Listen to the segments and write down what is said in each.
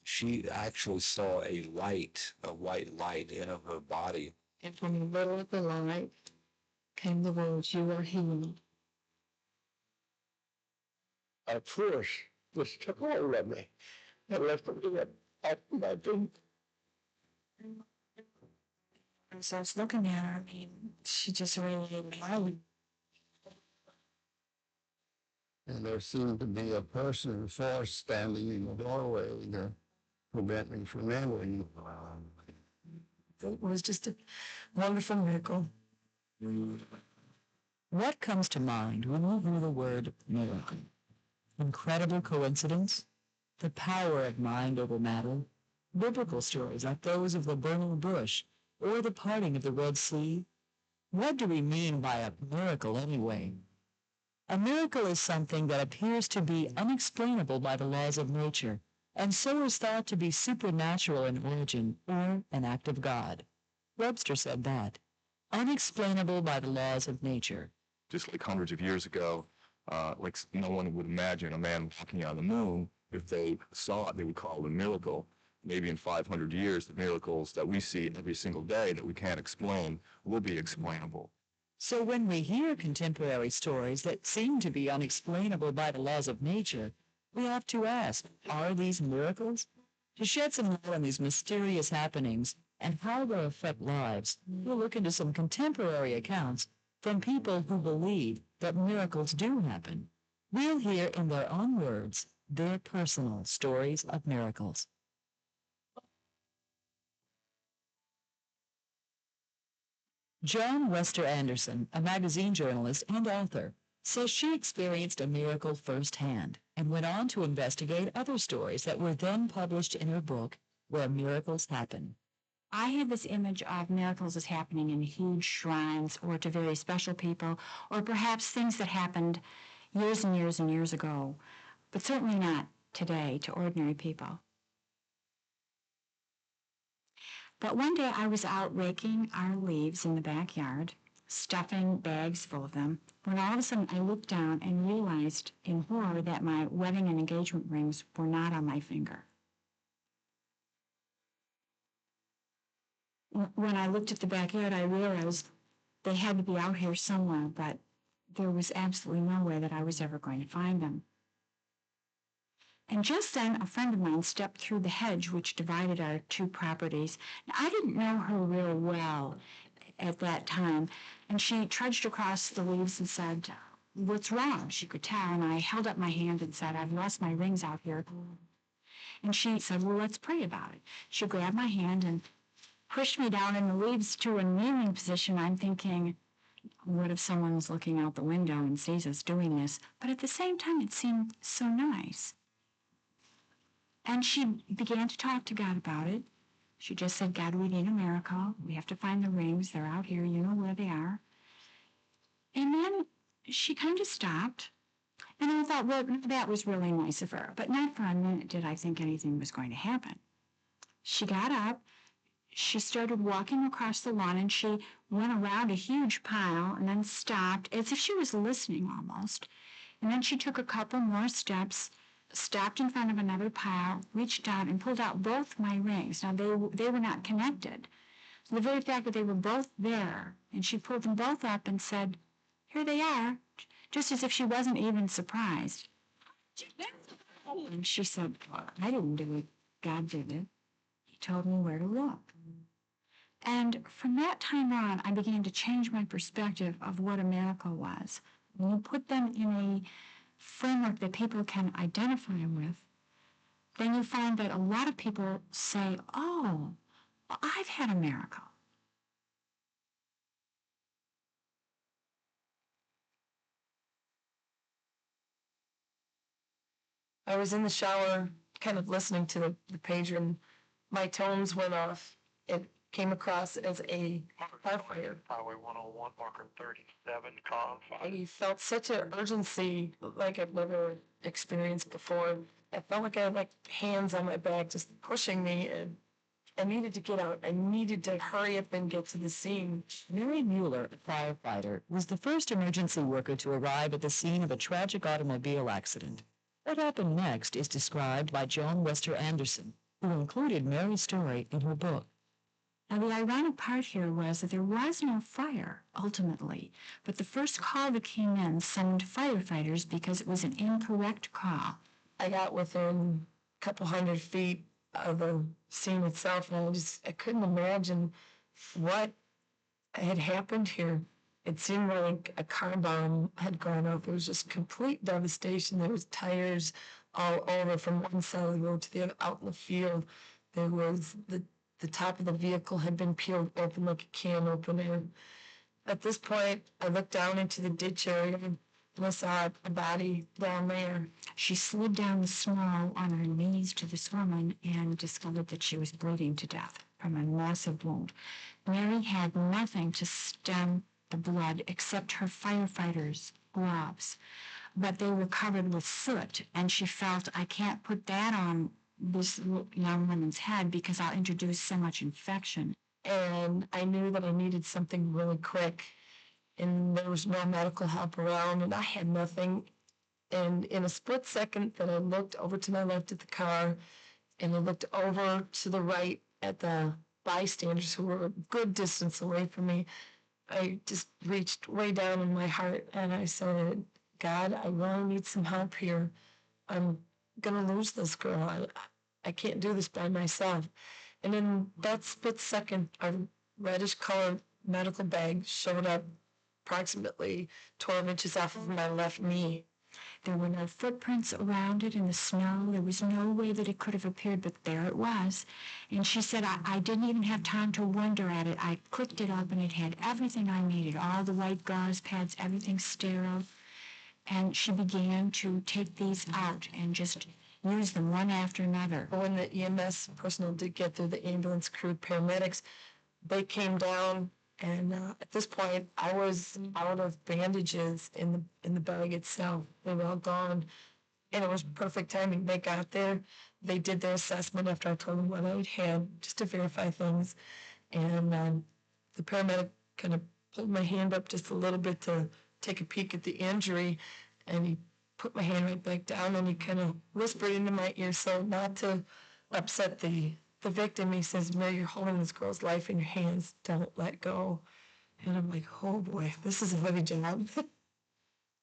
She actually saw a light, a white light in her body. And from the middle of the light came the words, "You are healed." A force just took hold of me and lifted me up my feet. As I was looking at her, I mean, she just radiated light. And there seemed to be a person force standing in the doorway to prevent me from entering. It was just a wonderful miracle. What comes to mind when you hear the word miracle? Incredible coincidence? The power of mind over matter? Biblical stories like those of the burning bush or the parting of the Red Sea? What do we mean by a miracle anyway? A miracle is something that appears to be unexplainable by the laws of nature, and so is thought to be supernatural in origin or an act of God. Webster said that. Unexplainable by the laws of nature. Just like hundreds of years ago, like no one would imagine a man walking on the moon. If they saw it, they would call it a miracle. Maybe in 500 years, the miracles that we see every single day that we can't explain will be explainable. So when we hear contemporary stories that seem to be unexplainable by the laws of nature, we have to ask, are these miracles? To shed some light on these mysterious happenings and how they affect lives, we'll look into some contemporary accounts from people who believe that miracles do happen. We'll hear in their own words their personal stories of miracles. Joan Wester Anderson, a magazine journalist and author, says she experienced a miracle firsthand and went on to investigate other stories that were then published in her book, Where Miracles Happen. I had this image of miracles as happening in huge shrines or to very special people, or perhaps things that happened years and years and years ago, but certainly not today to ordinary people. But one day I was out raking our leaves in the backyard, stuffing bags full of them, when all of a sudden I looked down and realized in horror that my wedding and engagement rings were not on my finger. When I looked at the backyard, I realized they had to be out here somewhere, but there was absolutely no way that I was ever going to find them. And just then, a friend of mine stepped through the hedge which divided our two properties. Now, I didn't know her real well at that time, and she trudged across the leaves and said, "What's wrong?" She could tell, and I held up my hand and said, "I've lost my rings out here." And she said, "Well, let's pray about it." She grabbed my hand and pushed me down in the leaves to a kneeling position. I'm thinking, what if someone's looking out the window and sees us doing this? But at the same time, it seemed so nice. And she began to talk to God about it. She just said, "God, we need a miracle. We have to find the rings. They're out here. You know where they are." And then she kind of stopped. And I thought, well, that was really nice of her. But not for a minute did I think anything was going to happen. She got up. She started walking across the lawn, and she went around a huge pile and then stopped, as if she was listening almost. And then she took a couple more steps, stopped in front of another pile, reached out and pulled out both my rings. Now, they were not connected. So the very fact that they were both there, and she pulled them both up and said, "Here they are," just as if she wasn't even surprised. And she said, "I didn't do it. God did it. He told me where to look." And from that time on, I began to change my perspective of what a miracle was. When you put them in a framework that people can identify with, then you find that a lot of people say, "Oh, well, I've had a miracle." I was in the shower, kind of listening to the pager, and my tones went off. came across as a firefighter. Highway 101, marker 37, car fire. I felt such an urgency like I've never experienced before. I felt like I had like hands on my back just pushing me, and I needed to get out. I needed to hurry up and get to the scene. Mary Mueller, a firefighter, was the first emergency worker to arrive at the scene of a tragic automobile accident. What happened next is described by Joan Wester Anderson, who included Mary's story in her book. Now, the ironic part here was that there was no fire, ultimately, but the first call that came in summoned firefighters because it was an incorrect call. I got within a couple 100 feet of the scene itself, and I couldn't imagine what had happened here. It seemed like a car bomb had gone off. It was just complete devastation. There was tires all over from one side of the road to the other, out in the field. There was the top of the vehicle had been peeled open like a can opener. At this point, I looked down into the ditch area and I saw a body down there. She slid down the snow on her knees to this woman and discovered that she was bleeding to death from a massive wound. Mary had nothing to stem the blood except her firefighter's gloves, but they were covered with soot, and she felt, I can't put that on this young woman's head because I'll introduce so much infection. And I knew that I needed something really quick, and there was no medical help around, and I had nothing. And in a split second that I looked over to my left at the car, and I looked over to the right at the bystanders who were a good distance away from me, I just reached way down in my heart and I said, God, I really need some help here. I'm gonna lose this girl. I can't do this by myself. And in that split second, a reddish colored medical bag showed up approximately 12 inches off of my left knee. There were no footprints around it in the snow. There was no way that it could have appeared, but there it was. And she said, I didn't even have time to wonder at it. I clicked it up and it had everything I needed, all the white gauze pads, everything sterile. And she began to take these out and just use them one after another. When the EMS personnel did get there, the ambulance crew, paramedics, they came down. And at this point, I was out of bandages in the bag itself. They were all gone, and it was perfect timing. They got there, they did their assessment after I told them what I had, just to verify things. And the paramedic kind of pulled my hand up just a little bit to take a peek at the injury, and he put my hand right back down, and he kind of whispered into my ear, so not to upset the victim. He says, Mary, you're holding this girl's life in your hands. Don't let go. And I'm like, oh boy, this is a heavy job.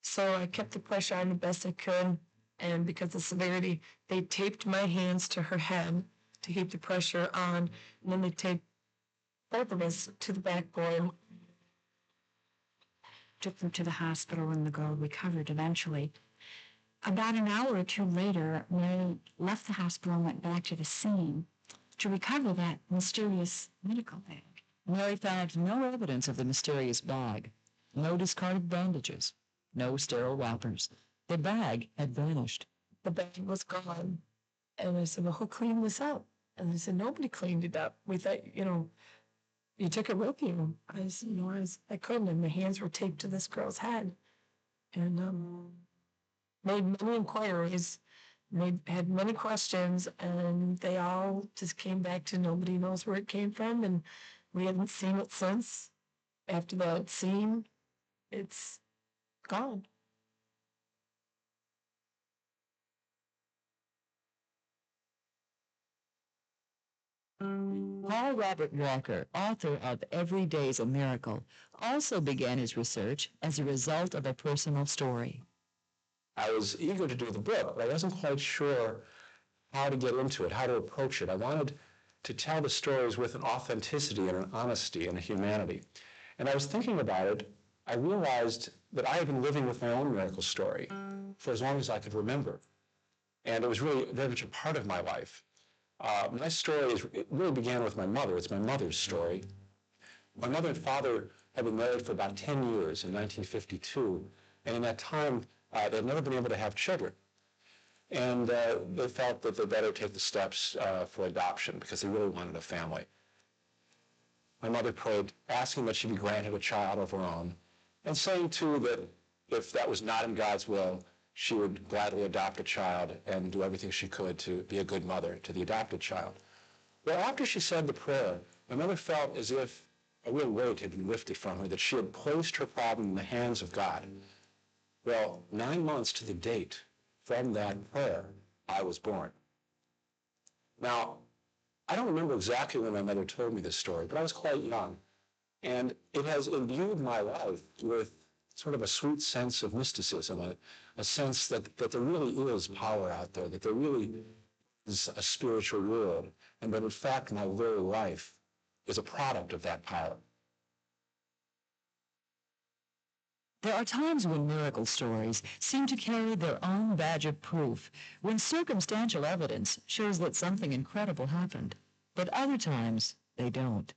So I kept the pressure on the best I could. And because of the severity, they taped my hands to her head to keep the pressure on. And then they taped both of us to the backboard. Took them to the hospital, and the girl recovered eventually. About an hour or two later, Mary left the hospital and went back to the scene to recover that mysterious medical bag. Mary found no evidence of the mysterious bag, no discarded bandages, no sterile wrappers. The bag had vanished. The bag was gone. And I said, well, who cleaned this up? And they said, nobody cleaned it up. We thought, you took it with you. I said, I couldn't, and my hands were taped to this girl's head. And made many inquiries, had many questions, and they all just came back to nobody knows where it came from, and we haven't seen it since. After that scene, it's gone. Paul Robert Walker, author of Every Day's a Miracle, also began his research as a result of a personal story. I was eager to do the book, but I wasn't quite sure how to get into it, how to approach it. I wanted to tell the stories with an authenticity and an honesty and a humanity. And I was thinking about it, I realized that I had been living with my own miracle story for as long as I could remember. And it was really very much a part of my life. My story it really began with my mother. It's my mother's story. My mother and father had been married for about 10 years in 1952. And in that time, they'd never been able to have children. And they felt that they better take the steps for adoption because they really wanted a family. My mother prayed, asking that she be granted a child of her own, and saying too that if that was not in God's will, she would gladly adopt a child and do everything she could to be a good mother to the adopted child. Well, after she said the prayer, my mother felt as if a real weight had been lifted from her, that she had placed her problem in the hands of God. Well, 9 months to the date from that prayer, I was born. Now, I don't remember exactly when my mother told me this story, but I was quite young. And it has imbued my life with sort of a sweet sense of mysticism, a sense that there really is power out there, that there really is a spiritual world, and that in fact my very life is a product of that power. There are times when miracle stories seem to carry their own badge of proof, when circumstantial evidence shows that something incredible happened. But other times, they don't.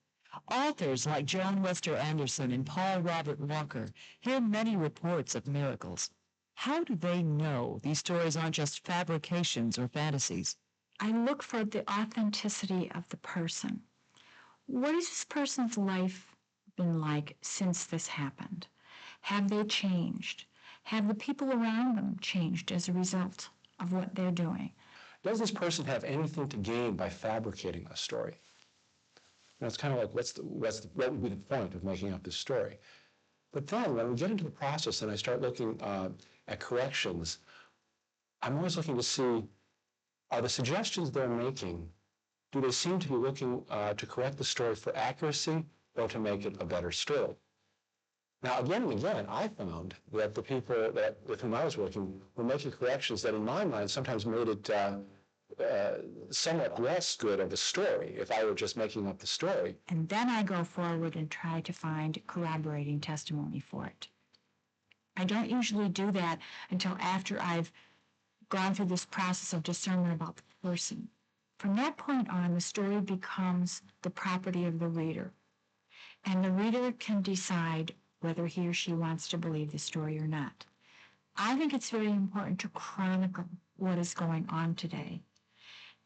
Authors like John Wester Anderson and Paul Robert Walker hear many reports of miracles. How do they know these stories aren't just fabrications or fantasies? I look for the authenticity of the person. What has this person's life been like since this happened? Have they changed? Have the people around them changed as a result of what they're doing? Does this person have anything to gain by fabricating a story? And it's kind of like, what would be the point of making up this story? But then when we get into the process and I start looking at corrections, I'm always looking to see, are the suggestions they're making, do they seem to be looking to correct the story for accuracy or to make it a better story? Now, again and again, I found that the people with whom I was working were making corrections that, in my mind, sometimes made it somewhat less good of a story if I were just making up the story. And then I go forward and try to find corroborating testimony for it. I don't usually do that until after I've gone through this process of discernment about the person. From that point on, the story becomes the property of the reader. And the reader can decide whether he or she wants to believe the story or not. I think it's very important to chronicle what is going on today.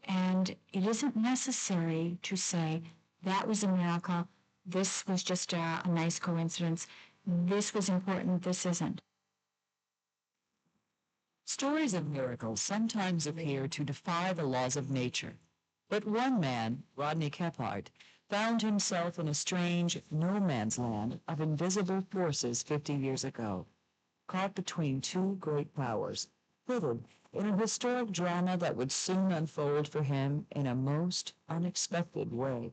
And it isn't necessary to say, that was a miracle, this was just a nice coincidence, this was important, this isn't. Stories of miracles sometimes appear to defy the laws of nature. But one man, Rodney Kephart, found himself in a strange no-man's land of invisible forces 50 years ago, caught between two great powers, fitted in a historic drama that would soon unfold for him in a most unexpected way.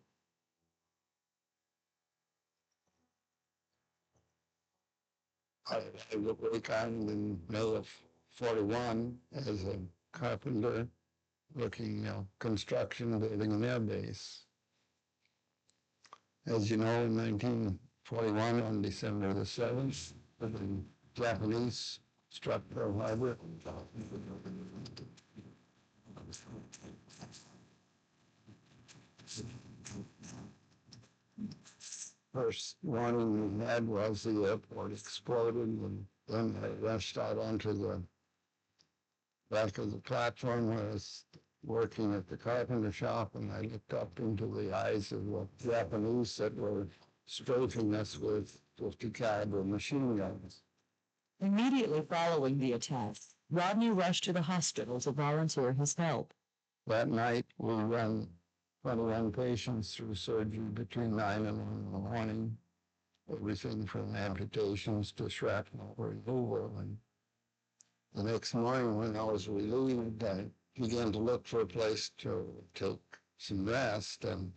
I worked on in the middle of 41 as a carpenter, working construction, building an air base. As you know, in 1941, on December the 7th, the Japanese struck Pearl Harbor. First warning we had was the airport exploded, and then I rushed out onto the back of the platform where I was working at the carpenter shop, and I looked up into the eyes of the Japanese that were strafing us with 50 caliber machine guns. Immediately following the attack, Rodney rushed to the hospital to volunteer his help. That night, we ran 21 patients through surgery between 9 and 1 in the morning, everything from amputations to shrapnel removal. And the next morning, when I was relieved, I began to look for a place to take some rest, and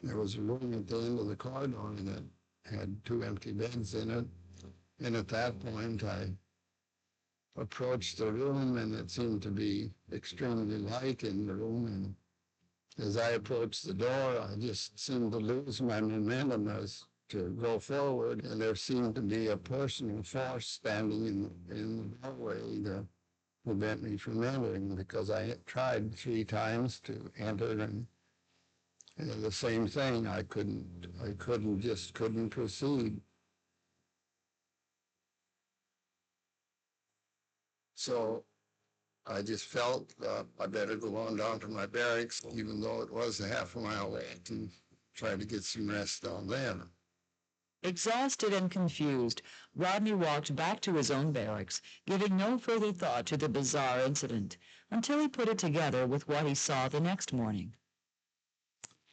there was a room at the end of the corridor that had 2 empty beds in it. And at that point, I approached the room, and it seemed to be extremely light in the room. And as I approached the door, I just seemed to lose my momentum as to go forward, and there seemed to be a personal force standing in the doorway to prevent me from entering, because I had tried 3 times to enter, and the same thing. I couldn't proceed. So I just felt I better go on down to my barracks, even though it was a half a mile away. And try to get some rest down there. Exhausted and confused, Rodney walked back to his own barracks, giving no further thought to the bizarre incident, until he put it together with what he saw the next morning.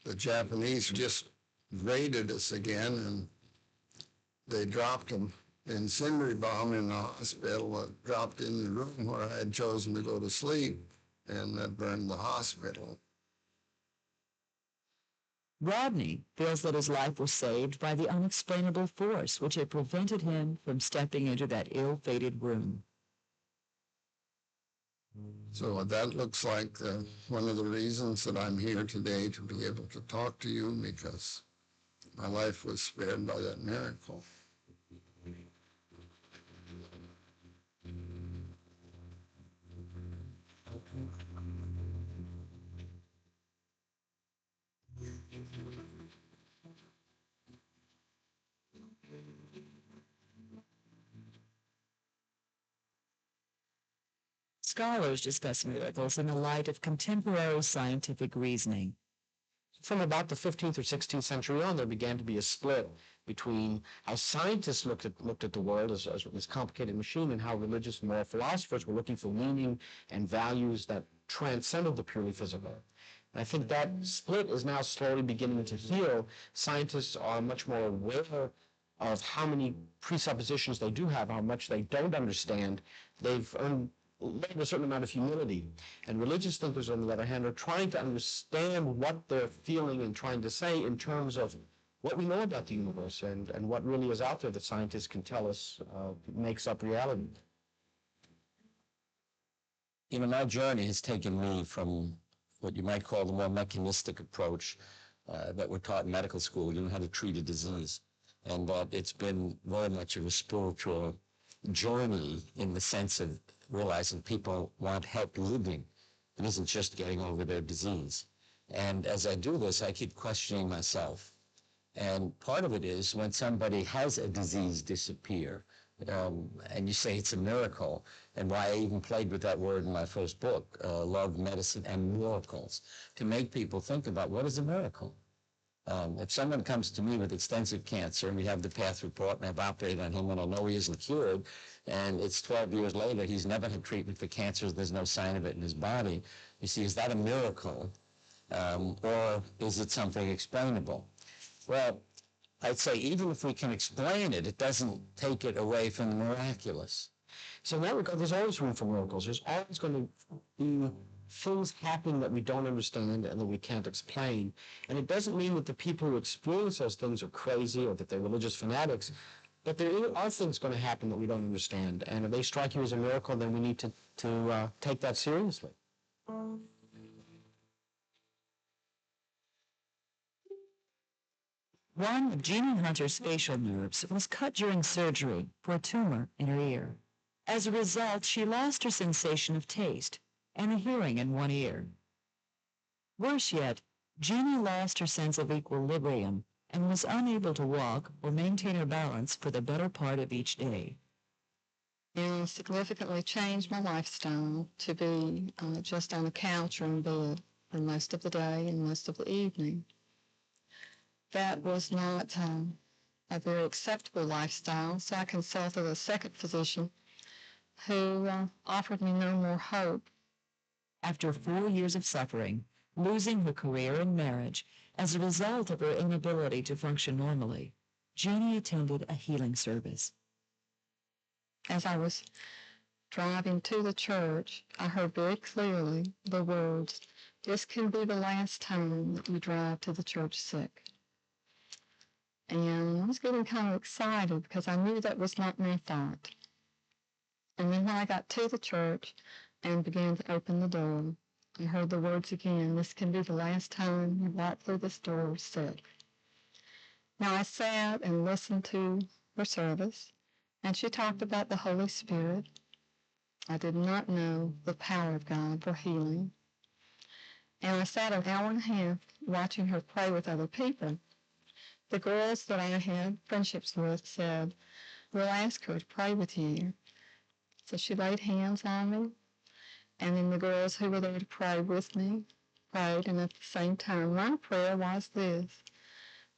The Japanese just raided us again, and they dropped an incendiary bomb in the hospital that dropped in the room where I had chosen to go to sleep, and that burned the hospital. Rodney feels that his life was saved by the unexplainable force which had prevented him from stepping into that ill-fated room. So that looks like one of the reasons that I'm here today, to be able to talk to you, because my life was spared by that miracle. Scholars discuss miracles in the light of contemporary scientific reasoning. From about the 15th or 16th century on, there began to be a split between how scientists looked at the world as this complicated machine, and how religious and moral philosophers were looking for meaning and values that transcended the purely physical. And I think that split is now slowly beginning to heal. Scientists are much more aware of how many presuppositions they do have, how much they don't understand. They've learned a certain amount of humility. And religious thinkers, on the other hand, are trying to understand what they're feeling and trying to say in terms of what we know about the universe, and what really is out there that scientists can tell us makes up reality. You know, my journey has taken me from what you might call the more mechanistic approach that we're taught in medical school, you know, how to treat a disease. And that it's been very much of a spiritual journey, in the sense of realizing people want help living. It isn't just getting over their disease. And as I do this, I keep questioning myself. And part of it is when somebody has a disease disappear, and you say it's a miracle, and why I even played with that word in my first book, Love, Medicine, and Miracles, to make people think about what is a miracle. If someone comes to me with extensive cancer, and we have the path report, and I've operated on him, and I know he isn't cured, and it's 12 years later, he's never had treatment for cancer, there's no sign of it in his body, you see, is that a miracle, or is it something explainable? Well, I'd say even if we can explain it, it doesn't take it away from the miraculous. So in that regard, there's always room for miracles. There's always going to be things happening that we don't understand and that we can't explain. And it doesn't mean that the people who experience those things are crazy or that they're religious fanatics, but there are things going to happen that we don't understand. And if they strike you as a miracle, then we need to take that seriously. One of Jeannie Hunter's facial nerves was cut during surgery for a tumor in her ear. As a result, she lost her sensation of taste and the hearing in one ear. Worse yet, Jeannie lost her sense of equilibrium and was unable to walk or maintain her balance for the better part of each day. And significantly changed my lifestyle to be just on a couch or in bed for most of the day and most of the evening. That was not a very acceptable lifestyle, so I consulted a second physician who offered me no more hope. After 4 years of suffering, losing her career and marriage as a result of her inability to function normally, Jeannie attended a healing service. As I was driving to the church, I heard very clearly the words, "This can be the last time that you drive to the church sick." And I was getting kind of excited because I knew that was not my thought. And then when I got to the church and began to open the door, I heard the words again, "This can be the last time you walk through this door sick." Now I sat and listened to her service, and she talked about the Holy Spirit. I did not know the power of God for healing. And I sat an hour and a half watching her pray with other people. The girls that I had friendships with said, "We'll ask her to pray with you." So she laid hands on me, and then the girls who were there to pray with me prayed, and at the same time my prayer was this: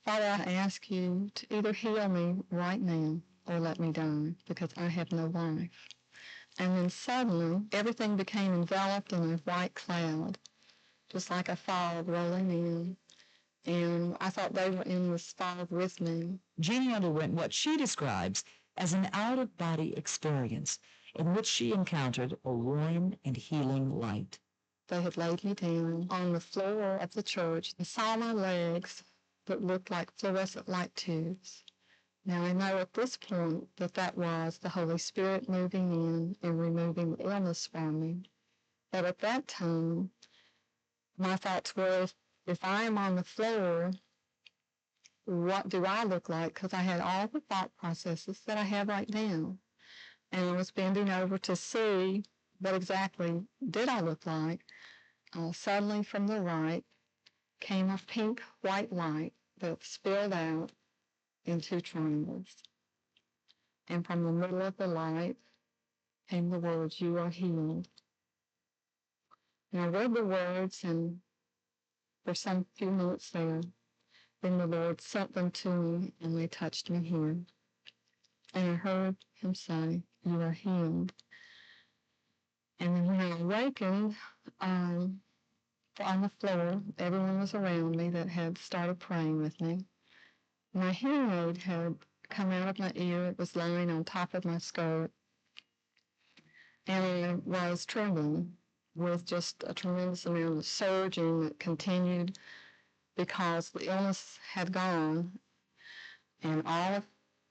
Father, I ask you to either heal me right now or let me die, because I have no life. And then suddenly, everything became enveloped in a white cloud, just like a fog rolling in. And I thought they were in this fog with me. Jeannie underwent what she describes as an out-of-body experience in which she encountered a warm and healing light. They had laid me down on the floor of the church and saw my legs that looked like fluorescent light tubes. Now I know at this point that that was the Holy Spirit moving in and removing the illness from me. But at that time, my thoughts were, if I am on the floor, what do I look like? Because I had all the thought processes that I have right now. And I was bending over to see what exactly did I look like. Suddenly from the right came a pink white light that spilled out in two triangles. And from the middle of the light came the words, "You are healed." And I read the words, and for some few minutes there, then the Lord sent them to me, and they touched me here. And I heard him say, "You are healed." And then when I awakened, on the floor, everyone was around me that had started praying with me. My hearing aid had come out of my ear. It was lying on top of my skirt. And I was trembling with just a tremendous amount of surging that continued because the illness had gone and all of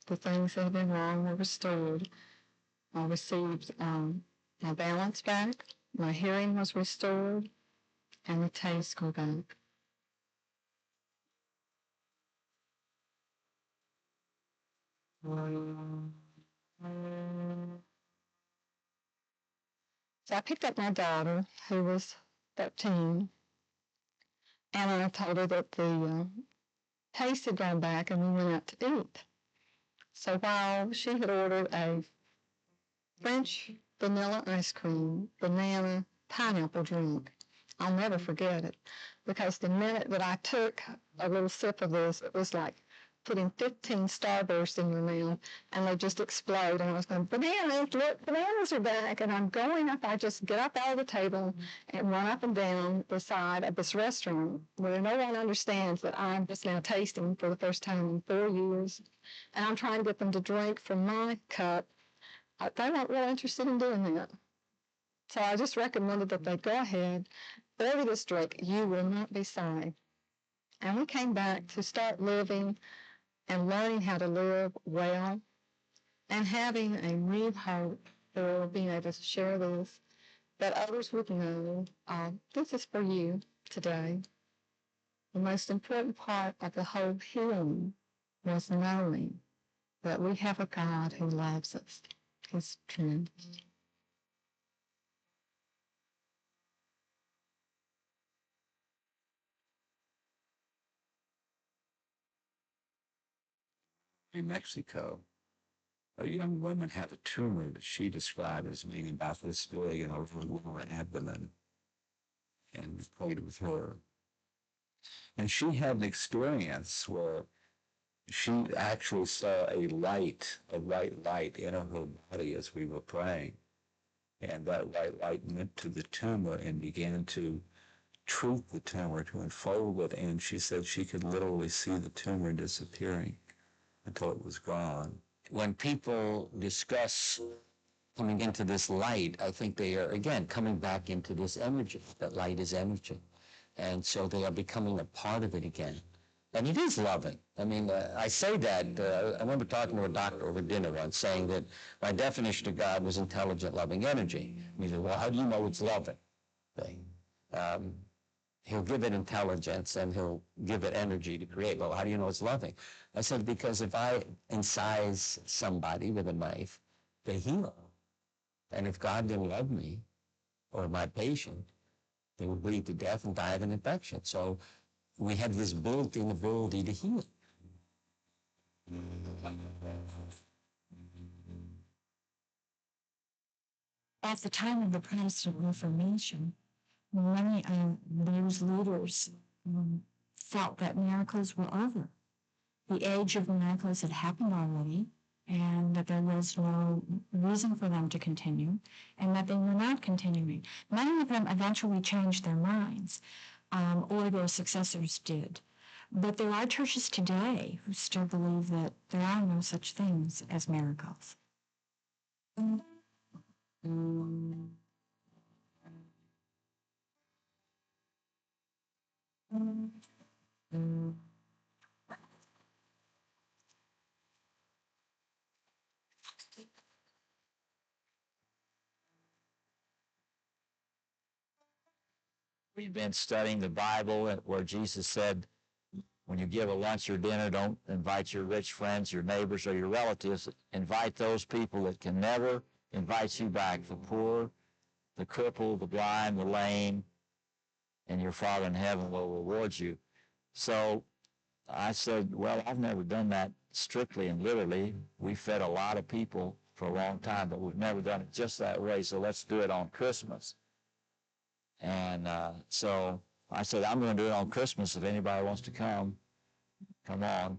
the things that had been wrong were restored. I received my balance back, my hearing was restored, and the taste grew back. So I picked up my daughter, who was 13, and I told her that the taste had gone back and we went out to eat. So while she had ordered a French vanilla ice cream, banana, pineapple drink, I'll never forget it, because the minute that I took a little sip of this, it was like putting 15 Starbursts in your mouth, and they just explode. And I was going, "Bananas, look, bananas are back." And I'm going up, I just get up out of the table and run up and down the side of this restaurant where no one understands that I'm just now tasting for the first time in 4 years. And I'm trying to get them to drink from my cup. They weren't really interested in doing that. So I just recommended that they go ahead, order this drink. You will not be sorry. And we came back to start living and learning how to live well and having a new hope for being able to share this, that others would know this is for you today. The most important part of the whole healing was knowing that we have a God who loves us. He's tremendous. In Mexico, a young woman had a tumor that she described as being about this big and over her abdomen, and prayed with her. And she had an experience where she actually saw a white light in her body as we were praying. And that white light went to the tumor and began to treat the tumor, to enfold it. And she said she could literally see the tumor disappearing until it was gone. When people discuss coming into this light, I think they are, again, coming back into this energy. That light is energy. And so they are becoming a part of it again. And it is loving. I mean, I say that, I remember talking to a doctor over dinner once saying that my definition of God was intelligent, loving energy. He said, "Well, how do you know it's loving?" He'll give it intelligence and he'll give it energy to create. Well, how do you know it's loving? I said, because if I incise somebody with a knife, they heal. And if God didn't love me or my patient, they would bleed to death and die of an infection. So we have this built-in ability to heal. At the time of the Protestant Reformation, many news leaders felt that miracles were over. the age of the miracles had happened already, and that there was no reason for them to continue, and that they were not continuing. Many of them eventually changed their minds, or their successors did. But there are churches today who still believe that there are no such things as miracles. We've been studying the Bible where Jesus said, when you give a lunch or dinner, don't invite your rich friends, your neighbors, or your relatives. Invite those people that can never invite you back, the poor, the crippled, the blind, the lame, and your Father in heaven will reward you. So I said, well, I've never done that strictly and literally. We fed a lot of people for a long time, but we've never done it just that way, so let's do it on Christmas. And so I said, I'm going to do it on Christmas. If anybody wants to come on.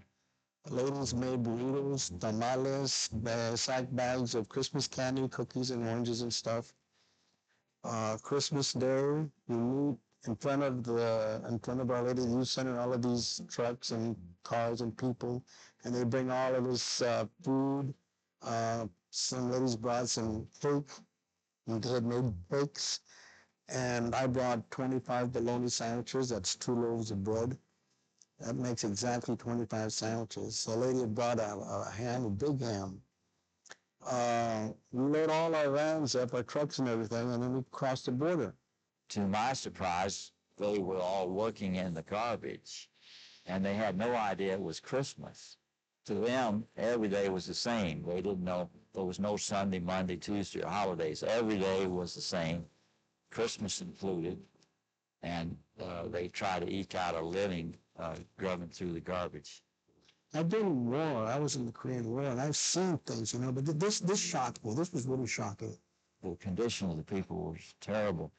Ladies made burritos, tamales, sack bags of Christmas candy, cookies and oranges and stuff. Christmas Day, we meet in front of Our Lady of the Youth Center, all of these trucks and cars and people, and they bring all of this food. Some ladies brought some cake, and they had made cakes. And I brought 25 bologna sandwiches. That's 2 loaves of bread. That makes exactly 25 sandwiches. So a lady had brought a ham, a big ham. We load all our vans up, our trucks and everything, and then we crossed the border. To my surprise, they were all working in the garbage, and they had no idea it was Christmas. To them, every day was the same. They didn't know there was no Sunday, Monday, Tuesday, or holidays. Every day was the same, Christmas included, and they try to eke out a living grubbing through the garbage. I've been in war. I was in the Korean War, and I've seen things, but this shocked me. This was really shocking. The condition of the people was terrible.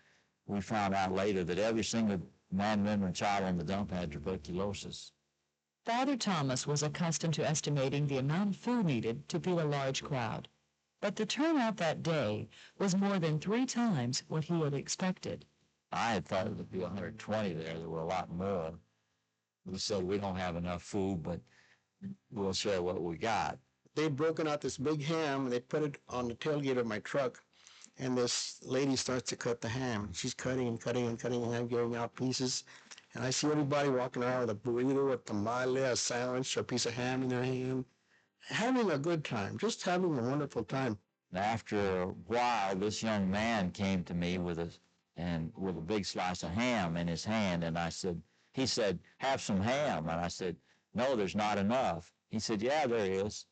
We found out later that every single man, woman, and child on the dump had tuberculosis. Father Thomas was accustomed to estimating the amount of food needed to feed a large crowd. But the turnout that day was more than 3 times what he had expected. I had thought it would be 120 there. There were a lot more. We said, we don't have enough food, but we'll share what we got. They'd broken out this big ham, and they put it on the tailgate of my truck, and this lady starts to cut the ham. She's cutting and cutting and cutting, and I'm giving out pieces. And I see everybody walking around with a burrito, a tamale, a sandwich, a piece of ham in their hand, having a good time, just having a wonderful time. After a while, this young man came to me with a big slice of ham in his hand, and he said, have some ham. And I said, no, there's not enough. He said, yeah, there is.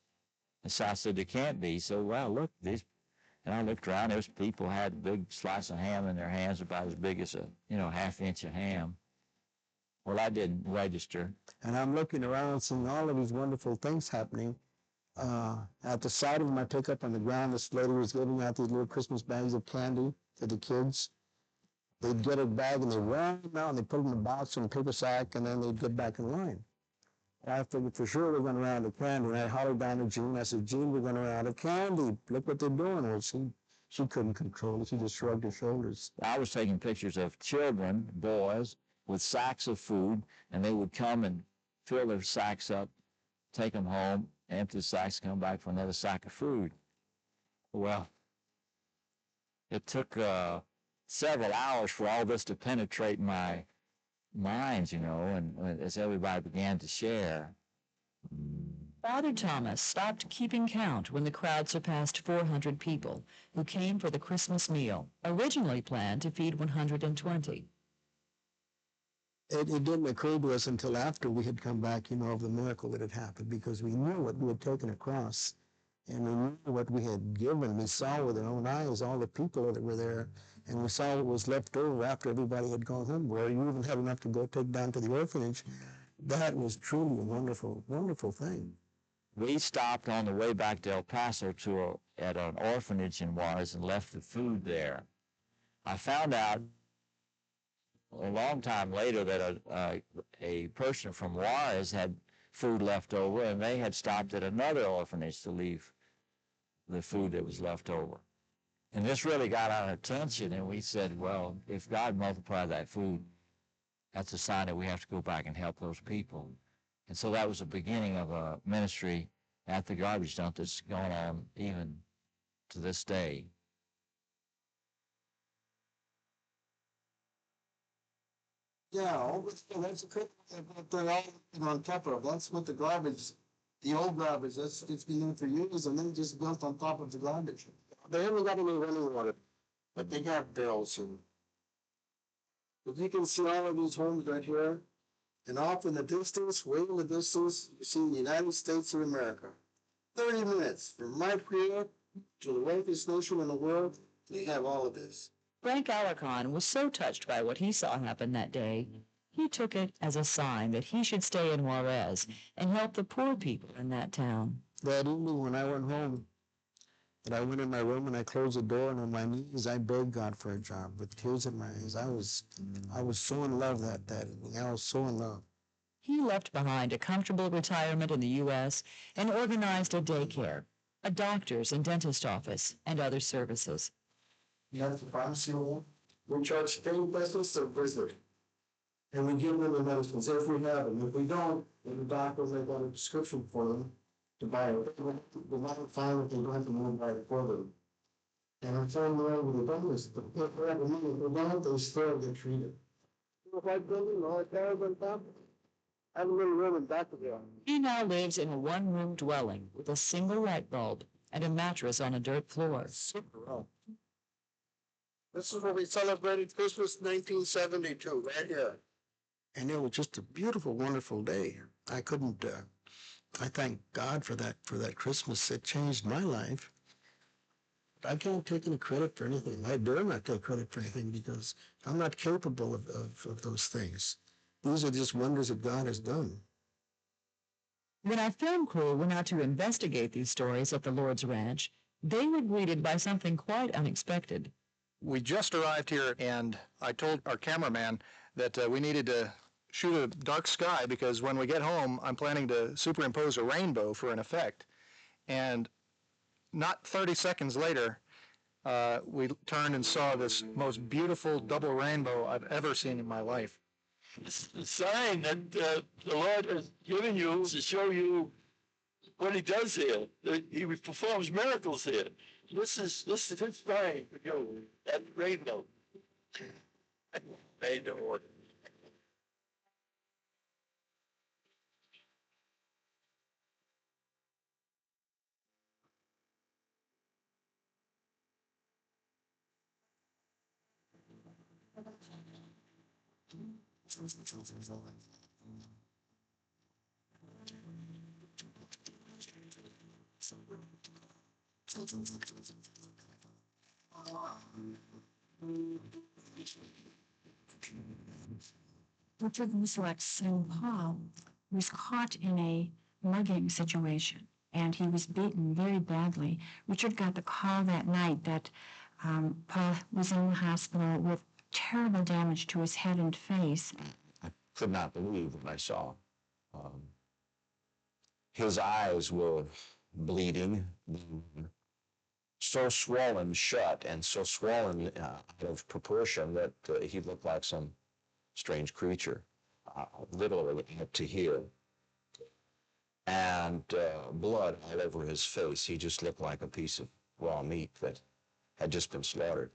And so I said, there can't be. So, well, look, and I looked around, there's people who had a big slice of ham in their hands about as big as a, half inch of ham. Well, I didn't register. And I'm looking around, seeing all of these wonderful things happening. At the side of my pickup on the ground, this lady was giving out these little Christmas bags of candy to the kids. They'd get a bag and they'd run them out and they'd put it in a box or a paper sack, and then they'd get back in line. I figured for sure we're going to run out of candy. And I hollered down to Jean. I said, Jean, we're going to run out of candy. Look what they're doing. Well, she couldn't control it. She just shrugged her shoulders. I was taking pictures of children, boys, with sacks of food, and they would come and fill their sacks up, take them home, empty the sacks, come back for another sack of food. Well, it took several hours for all this to penetrate my minds, and as everybody began to share. Father Thomas stopped keeping count when the crowd surpassed 400 people who came for the Christmas meal, originally planned to feed 120. It didn't occur to us until after we had come back, of the miracle that had happened, because we knew what we had taken across, and we knew what we had given. We saw with our own eyes all the people that were there, and we saw what was left over after everybody had gone home, where you even had enough to go take down to the orphanage. That was truly a wonderful, wonderful thing. We stopped on the way back to El Paso at an orphanage in Juarez and left the food there. I found out a long time later that a person from Juarez had food left over, and they had stopped at another orphanage to leave the food that was left over. And this really got our attention, and we said, well, if God multiplied that food, that's a sign that we have to go back and help those people. And so that was the beginning of a ministry at the garbage dump that's going on even to this day. Yeah, all this, that's a good, they're all on top of, that's what the garbage, the old garbage, it's been there for years and then just built on top of the garbage. They haven't got any running water, but they got bills and. If you can see all of these homes right here, and off in the distance, way in the distance, you see the United States of America. 30 minutes from right here to the wealthiest nation in the world, they have all of this. Frank Alarcon was so touched by what he saw happen that day, he took it as a sign that he should stay in Juarez and help the poor people in that town. That evening when I went home, and I went in my room and I closed the door and on my knees I begged God for a job with tears in my eyes. I was so in love that evening. I was so in love. He left behind a comfortable retirement in the U.S. and organized a daycare, a doctor's and dentist office, and other services. You have the pharmacy room. We charge state business or visit. And we give them the medicines if we have them. If we don't, then the doctor may want a prescription for them to buy it. They might find that they don't have to move by it for them. And I'm saying the way with the dentist, if they don't, they still get treated. The white building, all the cars on top, I have a little room in back of there. He now lives in a one-room dwelling with a single light bulb and a mattress on a dirt floor. This is where we celebrated Christmas 1972, right here. And it was just a beautiful, wonderful day. I couldn't, I thank God for that Christmas. It changed my life. I can't take any credit for anything. I dare not take credit for anything because I'm not capable of those things. These are just wonders that God has done. When our film crew went out to investigate these stories at the Lord's Ranch, they were greeted by something quite unexpected. We just arrived here, and I told our cameraman that we needed to shoot a dark sky because when we get home, I'm planning to superimpose a rainbow for an effect. And not 30 seconds later, we turned and saw this most beautiful double rainbow I've ever seen in my life. It's a sign that the Lord has given you to show you what He does here. He performs miracles here. This is His sign for you, that rainbow. Made the order. Richard Musilek's son Paul was caught in a mugging situation, and he was beaten very badly. Richard got the call that night that Paul was in the hospital with terrible damage to his head and face. I could not believe what I saw. His eyes were bleeding, so swollen shut and so swollen out of proportion that he looked like some strange creature, literally up to here. And blood all over his face. He just looked like a piece of raw meat that had just been slaughtered.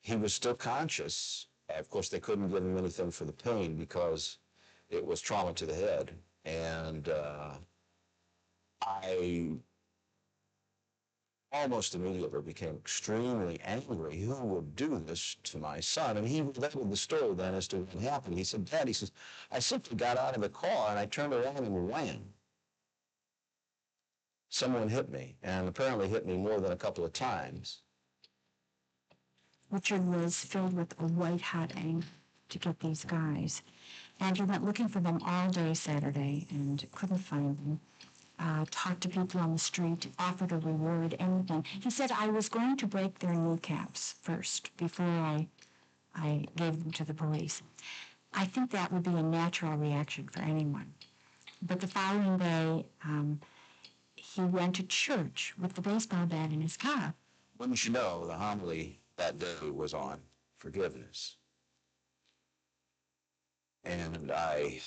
He was still conscious. Of course, they couldn't give him anything for the pain because it was trauma to the head. And I almost immediately became extremely angry. Who would do this to my son? And he related the story then as to what happened. He said, Dad, he says, I simply got out of the car and I turned around and ran. Someone hit me, and apparently hit me more than a couple of times. Richard was filled with a white-hot anger to get these guys. And he went looking for them all day Saturday and couldn't find them. Talked to people on the street, offered a reward, anything. He said, I was going to break their kneecaps first before I gave them to the police. I think that would be a natural reaction for anyone. But the following day, he went to church with the baseball bat in his car. Wouldn't you know, the homily that day was on forgiveness. And I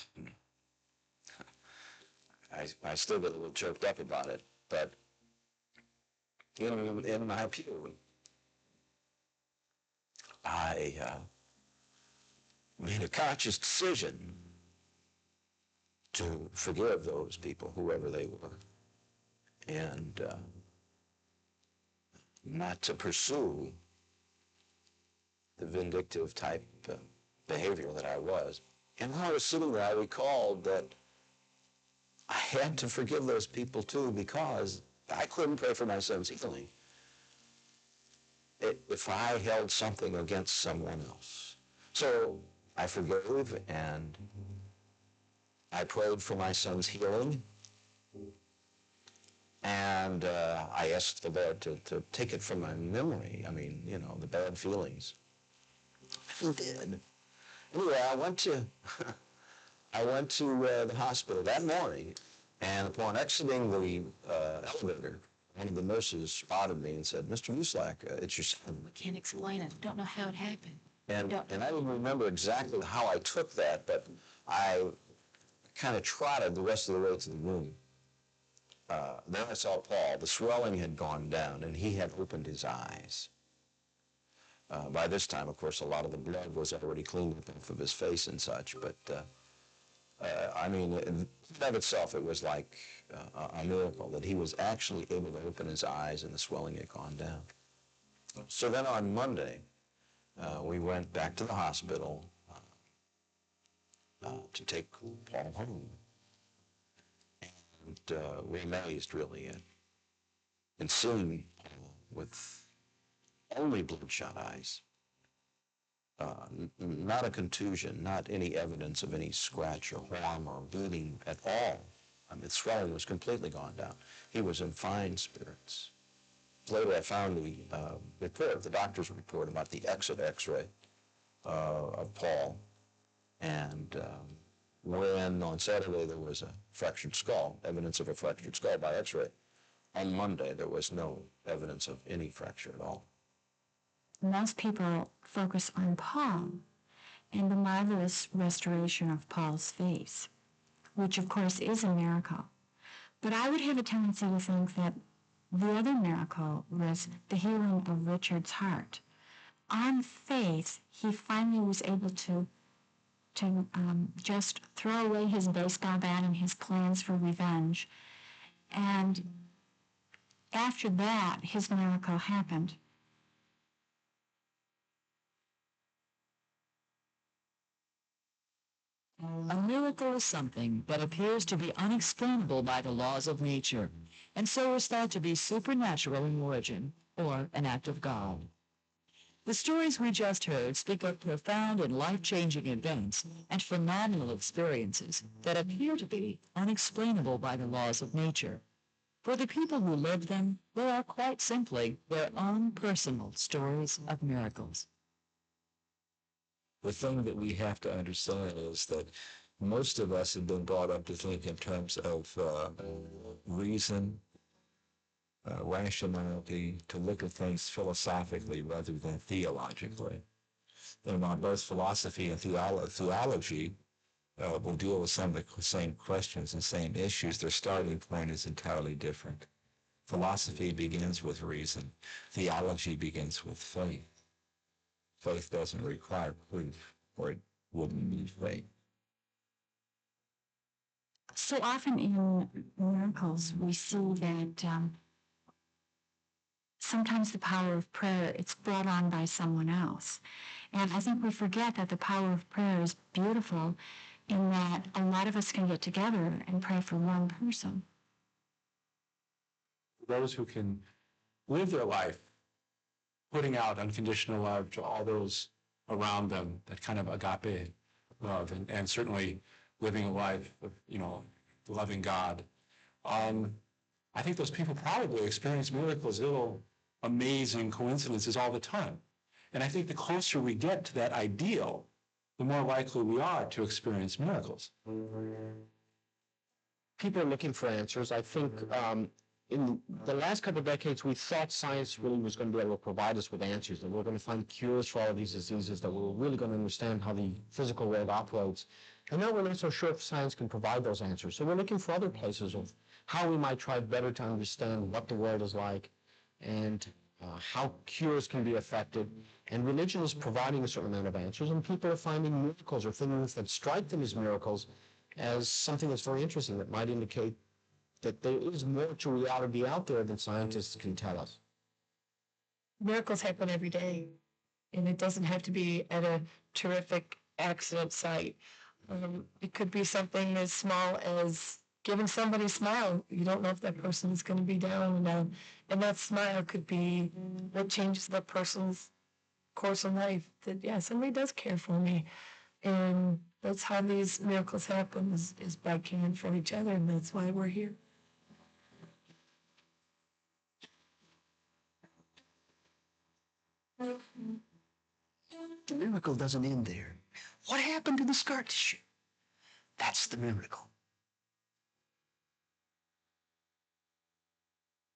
still get a little choked up about it, but, you know, in my pew, I made a conscious decision to forgive those people, whoever they were, and not to pursue the vindictive type behavior that I was. And when I was sitting there, I recalled that I had to forgive those people too, because I couldn't pray for my son's healing if I held something against someone else. So I forgave, and I prayed for my son's healing, and I asked the Lord to take it from my memory. I mean, you know, the bad feelings. He did. Anyway, I went to the hospital that morning, and upon exiting the elevator, one of the nurses spotted me and said, "Mr. Uslak, it's your son." We can't explain it. Don't know how it happened. And I don't remember exactly how I took that, but I kind of trotted the rest of the way to the room. Then I saw Paul. The swelling had gone down, and he had opened his eyes. By this time, of course, a lot of the blood was already cleaned up off of his face and such, but I mean, in of itself, it was like a miracle that he was actually able to open his eyes and the swelling had gone down. So then on Monday, we went back to the hospital to take Paul home. And we amazed, really, in seeing Paul with only bloodshot eyes. Not a contusion, not any evidence of any scratch or harm or bleeding at all. I mean, the swelling was completely gone down. He was in fine spirits. Later, I found the report, the doctor's report about the exit X-ray of Paul, and when on Saturday there was a fractured skull, evidence of a fractured skull by X-ray. On Monday, there was no evidence of any fracture at all. Most people focus on Paul and the marvelous restoration of Paul's face, which of course is a miracle. But I would have a tendency to think that the other miracle was the healing of Richard's heart. On faith, he finally was able to just throw away his baseball bat and his plans for revenge. And after that, his miracle happened. A miracle is something that appears to be unexplainable by the laws of nature, and so is thought to be supernatural in origin, or an act of God. The stories we just heard speak of profound and life-changing events and phenomenal experiences that appear to be unexplainable by the laws of nature. For the people who live them, they are quite simply their own personal stories of miracles. The thing that we have to understand is that most of us have been brought up to think in terms of reason, rationality, to look at things philosophically rather than theologically. And while both philosophy and theology will deal with some of the same questions and same issues, their starting point is entirely different. Philosophy begins with reason. Theology begins with faith. Faith doesn't require proof, or it wouldn't be faith. So often in miracles, we see that sometimes the power of prayer, it's brought on by someone else. And I think we forget that the power of prayer is beautiful in that a lot of us can get together and pray for one person. Those who can live their life putting out unconditional love to all those around them, that kind of agape love, and certainly living a life of, loving God. I think those people probably experience miracles, little amazing coincidences all the time. And I think the closer we get to that ideal, the more likely we are to experience miracles. People are looking for answers. I think in the last couple of decades, we thought science really was going to be able to provide us with answers, that we're going to find cures for all of these diseases, that we're really going to understand how the physical world operates. And now we're not so sure if science can provide those answers. So we're looking for other places of how we might try better to understand what the world is like and how cures can be effected. And religion is providing a certain amount of answers, and people are finding miracles or things that strike them as miracles as something that's very interesting, that might indicate that there is more to reality out there than scientists can tell us. Miracles happen every day, and it doesn't have to be at a terrific accident site. It could be something as small as giving somebody a smile. You don't know if that person is going to be down, and that smile could be what changes that person's course of life. That, yeah, somebody does care for me. And that's how these miracles happen, is by caring for each other, and that's why we're here. The miracle doesn't end there. What happened to the scar tissue? That's the miracle.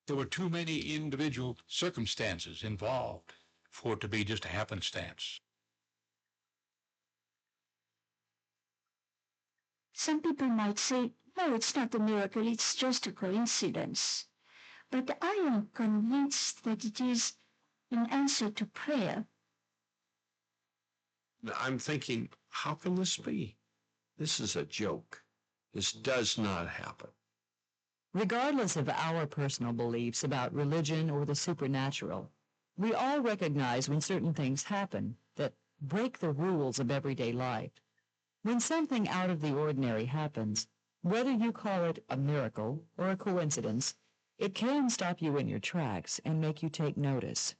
There were too many individual circumstances involved for it to be just a happenstance. Some people might say, no, it's not a miracle, it's just a coincidence. But I am convinced that it is an answer to prayer. I'm thinking, how can this be? This is a joke. This does not happen. Regardless of our personal beliefs about religion or the supernatural, we all recognize when certain things happen that break the rules of everyday life. When something out of the ordinary happens, whether you call it a miracle or a coincidence, it can stop you in your tracks and make you take notice.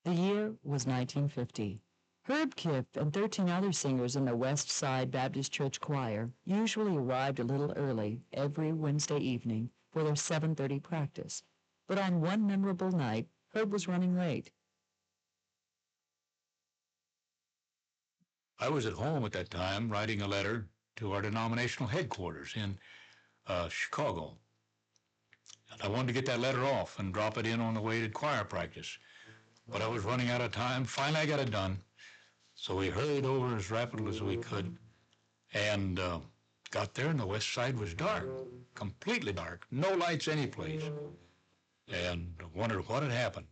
The year was 1950. Herb Kiff and 13 other singers in the West Side Baptist Church Choir usually arrived a little early every Wednesday evening for their 7:30 practice. But on one memorable night, Herb was running late. I was at home at that time writing a letter to our denominational headquarters in Chicago. And I wanted to get that letter off and drop it in on the way to choir practice. But I was running out of time. Finally, I got it done. So we hurried over as rapidly as we could and got there, and the west side was dark, completely dark, no lights anyplace. And wondered what had happened.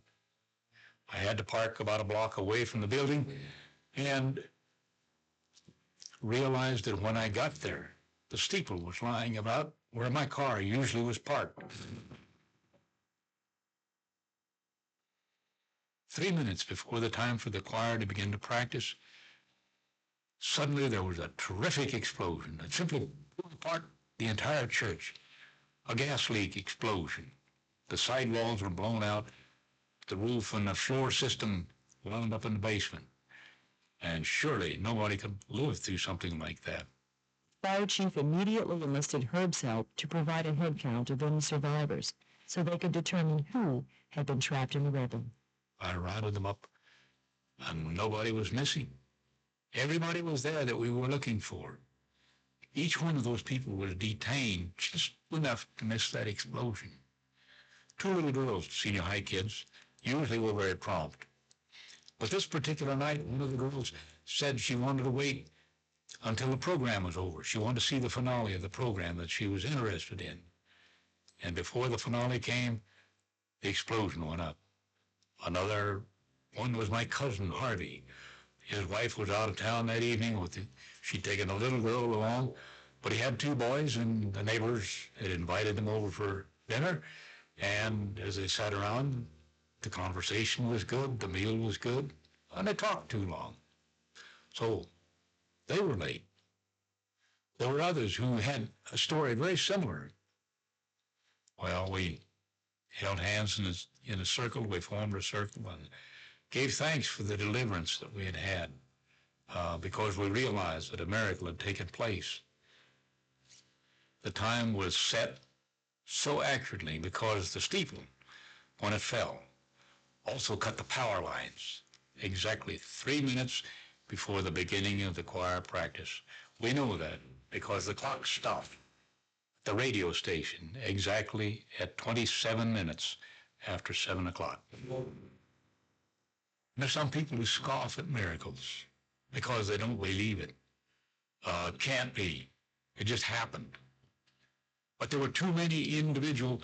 I had to park about a block away from the building and realized that when I got there, the steeple was lying about where my car usually was parked. 3 minutes before the time for the choir to begin to practice, suddenly there was a terrific explosion that simply blew apart the entire church. A gas leak explosion. The side walls were blown out. The roof and the floor system wound up in the basement. And surely nobody could live through something like that. Fire chief immediately enlisted Herb's help to provide a head count of any survivors so they could determine who had been trapped in the rubble. I rounded them up, and nobody was missing. Everybody was there that we were looking for. Each one of those people was detained just enough to miss that explosion. 2 little girls, senior high kids, usually were very prompt. But this particular night, one of the girls said she wanted to wait until the program was over. She wanted to see the finale of the program that she was interested in. And before the finale came, the explosion went up. Another one was my cousin, Harvey. His wife was out of town that evening. She'd taken a little girl along, but he had 2 boys, and the neighbors had invited them over for dinner. And as they sat around, the conversation was good, the meal was good, and they talked too long. So they were late. There were others who had a story very similar. Well, we held hands in a circle. We formed a circle and gave thanks for the deliverance that we had had because we realized that a miracle had taken place. The time was set so accurately because the steeple, when it fell, also cut the power lines exactly 3 minutes before the beginning of the choir practice. We know that because the clock stopped at the radio station exactly at 27 minutes after 7 o'clock. There's some people who scoff at miracles because they don't believe it. It can't be. It just happened. But there were too many individual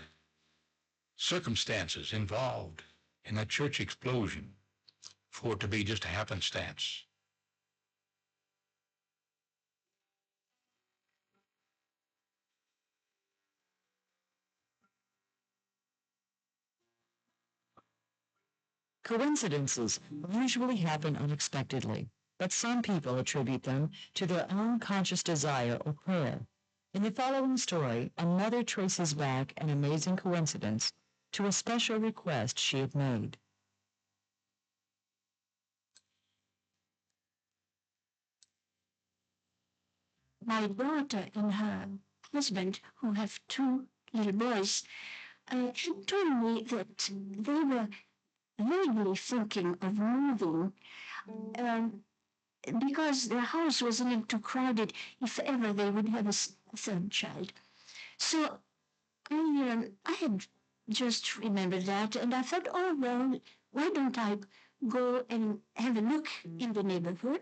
circumstances involved in that church explosion for it to be just a happenstance. Coincidences usually happen unexpectedly, but some people attribute them to their own conscious desire or prayer. In the following story, a mother traces back an amazing coincidence to a special request she had made. My daughter and her husband, who have two little boys, had told me that they were vaguely thinking of moving because their house was a little too crowded if ever they would have a third child. So I had just remembered that, and I thought, oh, well, why don't I go and have a look in the neighborhood?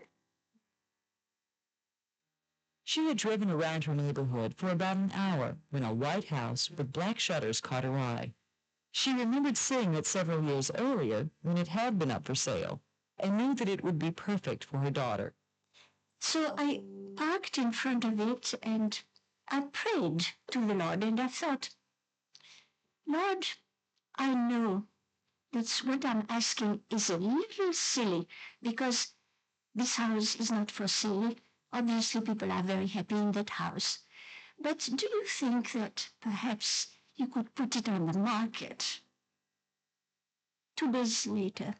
She had driven around her neighborhood for about an hour when a white house with black shutters caught her eye. She remembered seeing it several years earlier when it had been up for sale and knew that it would be perfect for her daughter. So I parked in front of it and I prayed to the Lord, and I thought, Lord, I know that what I'm asking is a little silly because this house is not for sale. Obviously, people are very happy in that house. But do you think that perhaps you could put it on the market? 2 days later,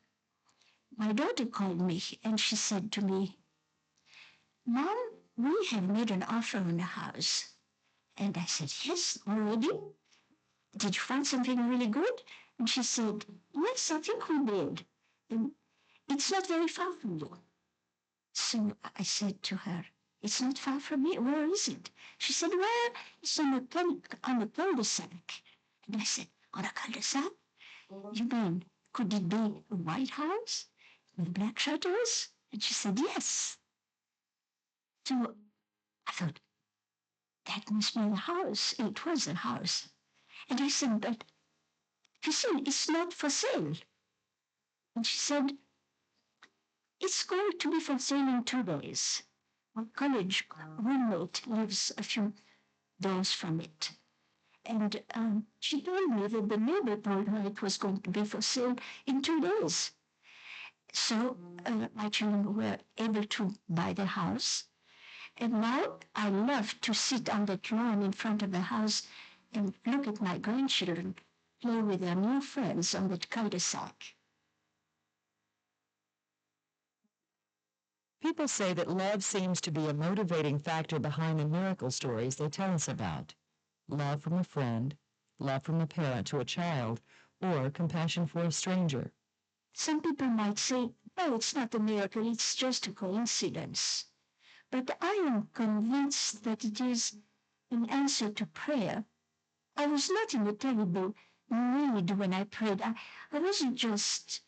my daughter called me and she said to me, Mom, we have made an offer on the house. And I said, yes, already? Did you find something really good? And she said, yes, I think we did. And it's not very far from you. So I said to her, it's not far from me. Where is it? She said, well, it's on a cul-de-sac. And I said, on a cul-de-sac? You mean, could it be a white house with black shutters? And she said, yes. So I thought, that must be the house. It was a house. And I said, but Christine, it's not for sale. And she said, it's going to be for sale in 2 days. My college roommate lives a few doors from it. And she told me that the neighbor told her it was going to be for sale in 2 days. So my children were able to buy the house. And now I love to sit on that lawn in front of the house and look at my grandchildren play with their new friends on that cul-de-sac. People say that love seems to be a motivating factor behind the miracle stories they tell us about. Love from a friend, love from a parent to a child, or compassion for a stranger. Some people might say, no, it's not a miracle, it's just a coincidence. But I am convinced that it is an answer to prayer. I was not in a terrible need when I prayed. I wasn't just,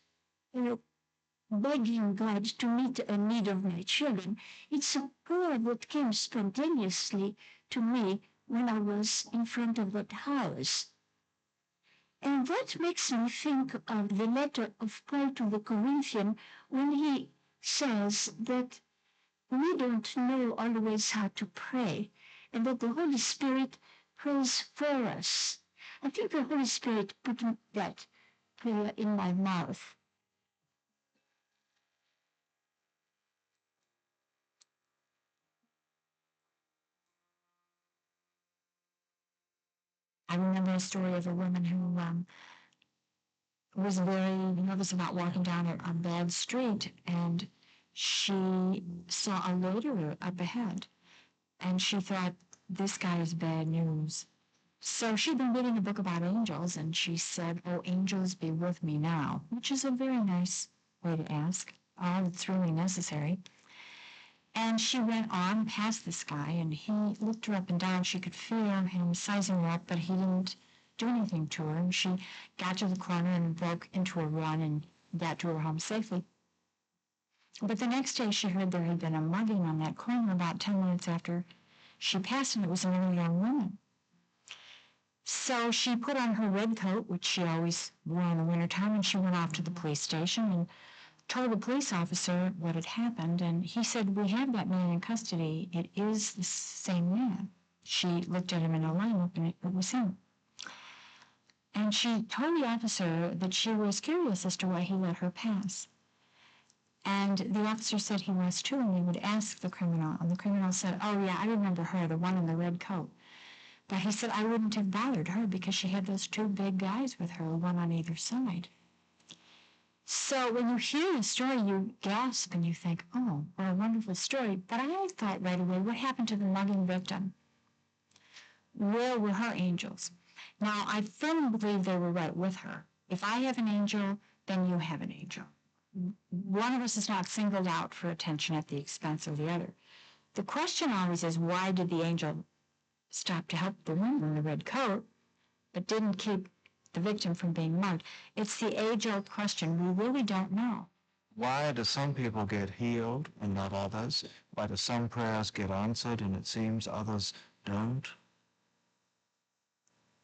begging God to meet a need of my children. It's a prayer that came spontaneously to me when I was in front of that house. And that makes me think of the letter of Paul to the Corinthians when he says that we don't know always how to pray, and that the Holy Spirit prays for us. I think the Holy Spirit put that prayer in my mouth. I remember a story of a woman who was very nervous about walking down a bad street, and she saw a loader up ahead, and she thought, this guy is bad news. So she'd been reading a book about angels, and she said, "Oh, angels be with me now," which is a very nice way to ask. All that's really necessary. And she went on past this guy, and he looked her up and down. She could feel him sizing her up, but he didn't do anything to her. And she got to the corner and broke into a run and got to her home safely. But the next day she heard there had been a mugging on that corner about 10 minutes after she passed, and it was another young woman. So she put on her red coat, which she always wore in the wintertime, and she went off to the police station and told the police officer what had happened. And he said, "We have that man in custody. It is the same man." She looked at him in a lineup, and it was him. And she told the officer that she was curious as to why he let her pass. And the officer said he was too, and he would ask the criminal. And the criminal said, "Oh yeah, I remember her, the one in the red coat." But he said, "I wouldn't have bothered her because she had those two big guys with her, one on either side." So when you hear the story, you gasp and you think, "Oh, what a wonderful story." But I thought right away, what happened to the mugging victim? Where were her angels? Now, I firmly believe they were right with her. If I have an angel, then you have an angel. One of us is not singled out for attention at the expense of the other. The question always is, why did the angel stop to help the woman in the red coat, but didn't keep the victim from being mugged? It's the age-old question. We really don't know. Why do some people get healed and not others? Why do some prayers get answered and it seems others don't?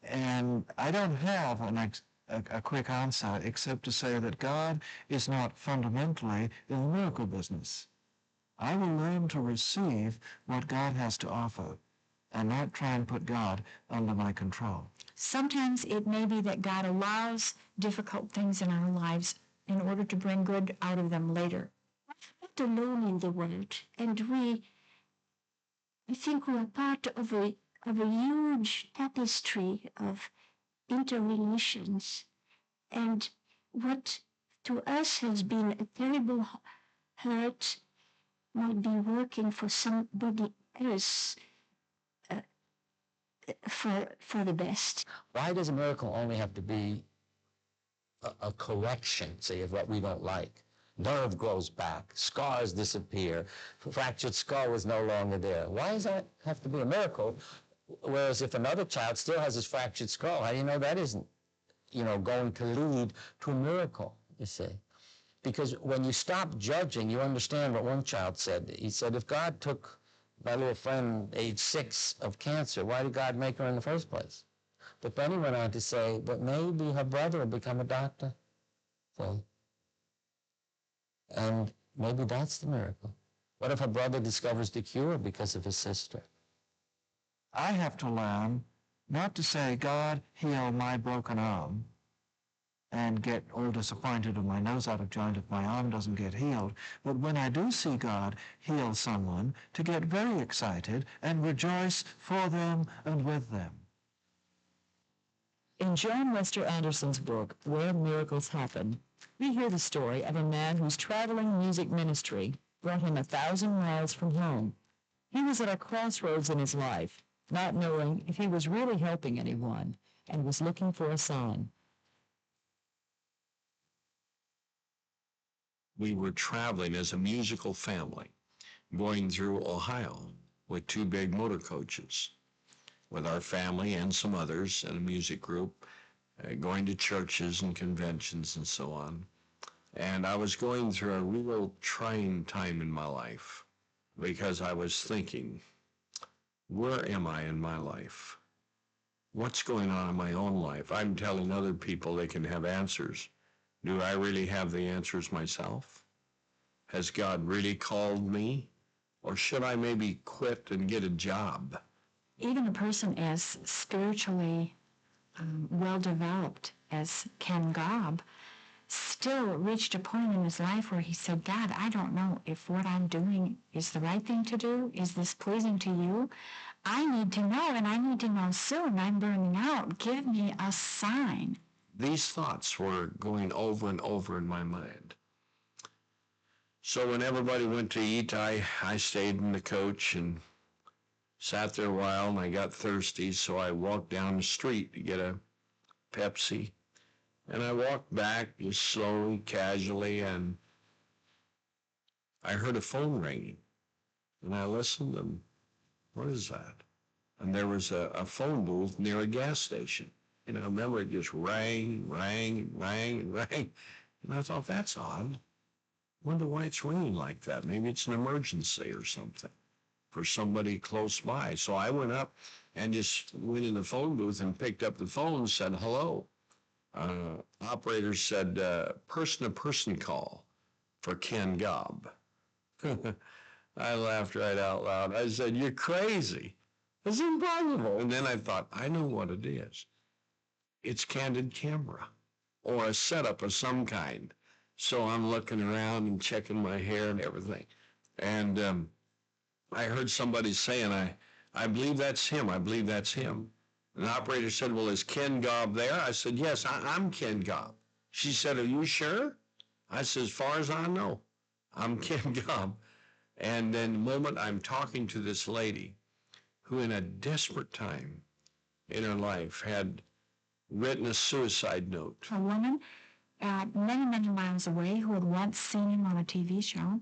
And I don't have a quick answer except to say that God is not fundamentally in the miracle business. I will learn to receive what God has to offer and not try and put God under my control. Sometimes it may be that God allows difficult things in our lives in order to bring good out of them later. We're not alone in the world, and I think we are part of a huge tapestry of interrelations. And what to us has been a terrible hurt might be working for somebody else for the best. Why does a miracle only have to be a correction, say, of what we don't like? Nerve grows back, scars disappear, fractured skull is no longer there. Why does that have to be a miracle? Whereas if another child still has his fractured skull, how do you know that isn't, going to lead to a miracle, you see? Because when you stop judging, you understand what one child said. He said, if God took my little friend, age 6, of cancer, why did God make her in the first place? But then he went on to say, but maybe her brother will become a doctor. So, and maybe that's the miracle. What if her brother discovers the cure because of his sister? I have to learn not to say, God, heal my broken arm, and get all disappointed with my nose out of joint if my arm doesn't get healed. But when I do see God heal someone, to get very excited and rejoice for them and with them. In John Lester Anderson's book, Where Miracles Happen, we hear the story of a man whose traveling music ministry brought him 1,000 miles from home. He was at a crossroads in his life, not knowing if he was really helping anyone, and was looking for a sign. We were traveling as a musical family, going through Ohio with 2 big motor coaches, with our family and some others and a music group, going to churches and conventions and so on. And I was going through a real trying time in my life because I was thinking, where am I in my life? What's going on in my own life? I'm telling other people they can have answers. Do I really have the answers myself? Has God really called me? Or should I maybe quit and get a job? Even a person as spiritually well-developed as Ken Gobb still reached a point in his life where he said, God, I don't know if what I'm doing is the right thing to do. Is this pleasing to you? I need to know, and I need to know soon. I'm burning out. Give me a sign. These thoughts were going over and over in my mind. So when everybody went to eat, I stayed in the coach and Sat there a while, and I got thirsty, so I walked down the street to get a Pepsi. And I walked back just slowly, casually, and I heard a phone ringing. And I listened, and what is that? And there was a phone booth near a gas station. And I remember it just rang, rang, rang, rang. And I thought, that's odd. Wonder why it's ringing like that. Maybe it's an emergency or something for somebody close by. So I went up and just went in the phone booth and picked up the phone and said, hello. Operator said, person-to-person call for Ken Gobb. I laughed right out loud. I said, you're crazy. It's impossible. And then I thought, I know what it is. It's candid camera or a setup of some kind. So I'm looking around and checking my hair and everything. And I heard somebody saying, I believe that's him. I believe that's him. And the operator said, well, is Ken Gobb there? I said, yes, I'm Ken Gobb. She said, are you sure? I said, as far as I know, I'm Ken Gobb. And then the moment I'm talking to this lady who in a desperate time in her life had written a suicide note. A woman many, many miles away who had once seen him on a TV show,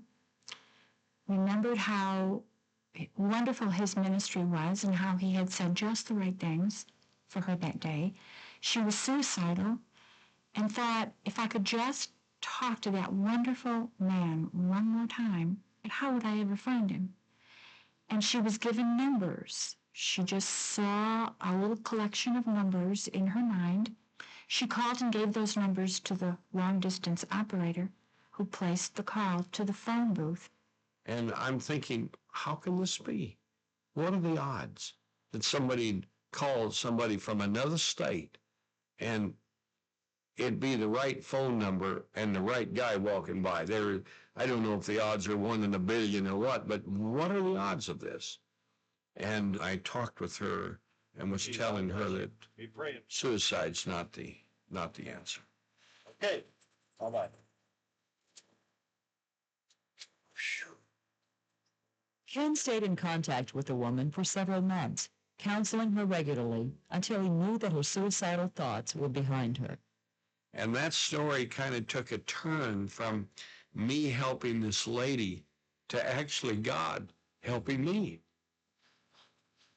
remembered how wonderful his ministry was and how he had said just the right things for her that day. She was suicidal and thought, if I could just talk to that wonderful man one more time, how would I ever find him? And she was given numbers. She just saw a little collection of numbers in her mind. She called and gave those numbers to the long-distance operator who placed the call to the phone booth. And I'm thinking, how can this be? What are the odds that somebody called somebody from another state and it'd be the right phone number and the right guy walking by? I don't know if the odds are 1 in a billion or what, but what are the odds of this? And I talked with her and was telling her that suicide's not the answer. Okay. All right. Ken stayed in contact with the woman for several months, counseling her regularly until he knew that her suicidal thoughts were behind her. And that story kind of took a turn from me helping this lady to actually God helping me.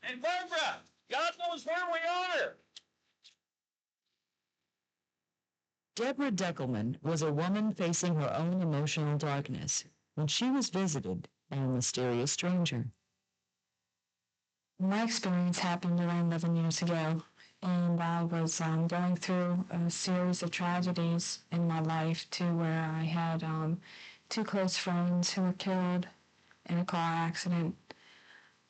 And Barbara, God knows where we are. Deborah Deckelman was a woman facing her own emotional darkness when she was visited by a mysterious stranger. My experience happened around 11 years ago, and I was going through a series of tragedies in my life to where I had 2 close friends who were killed in a car accident.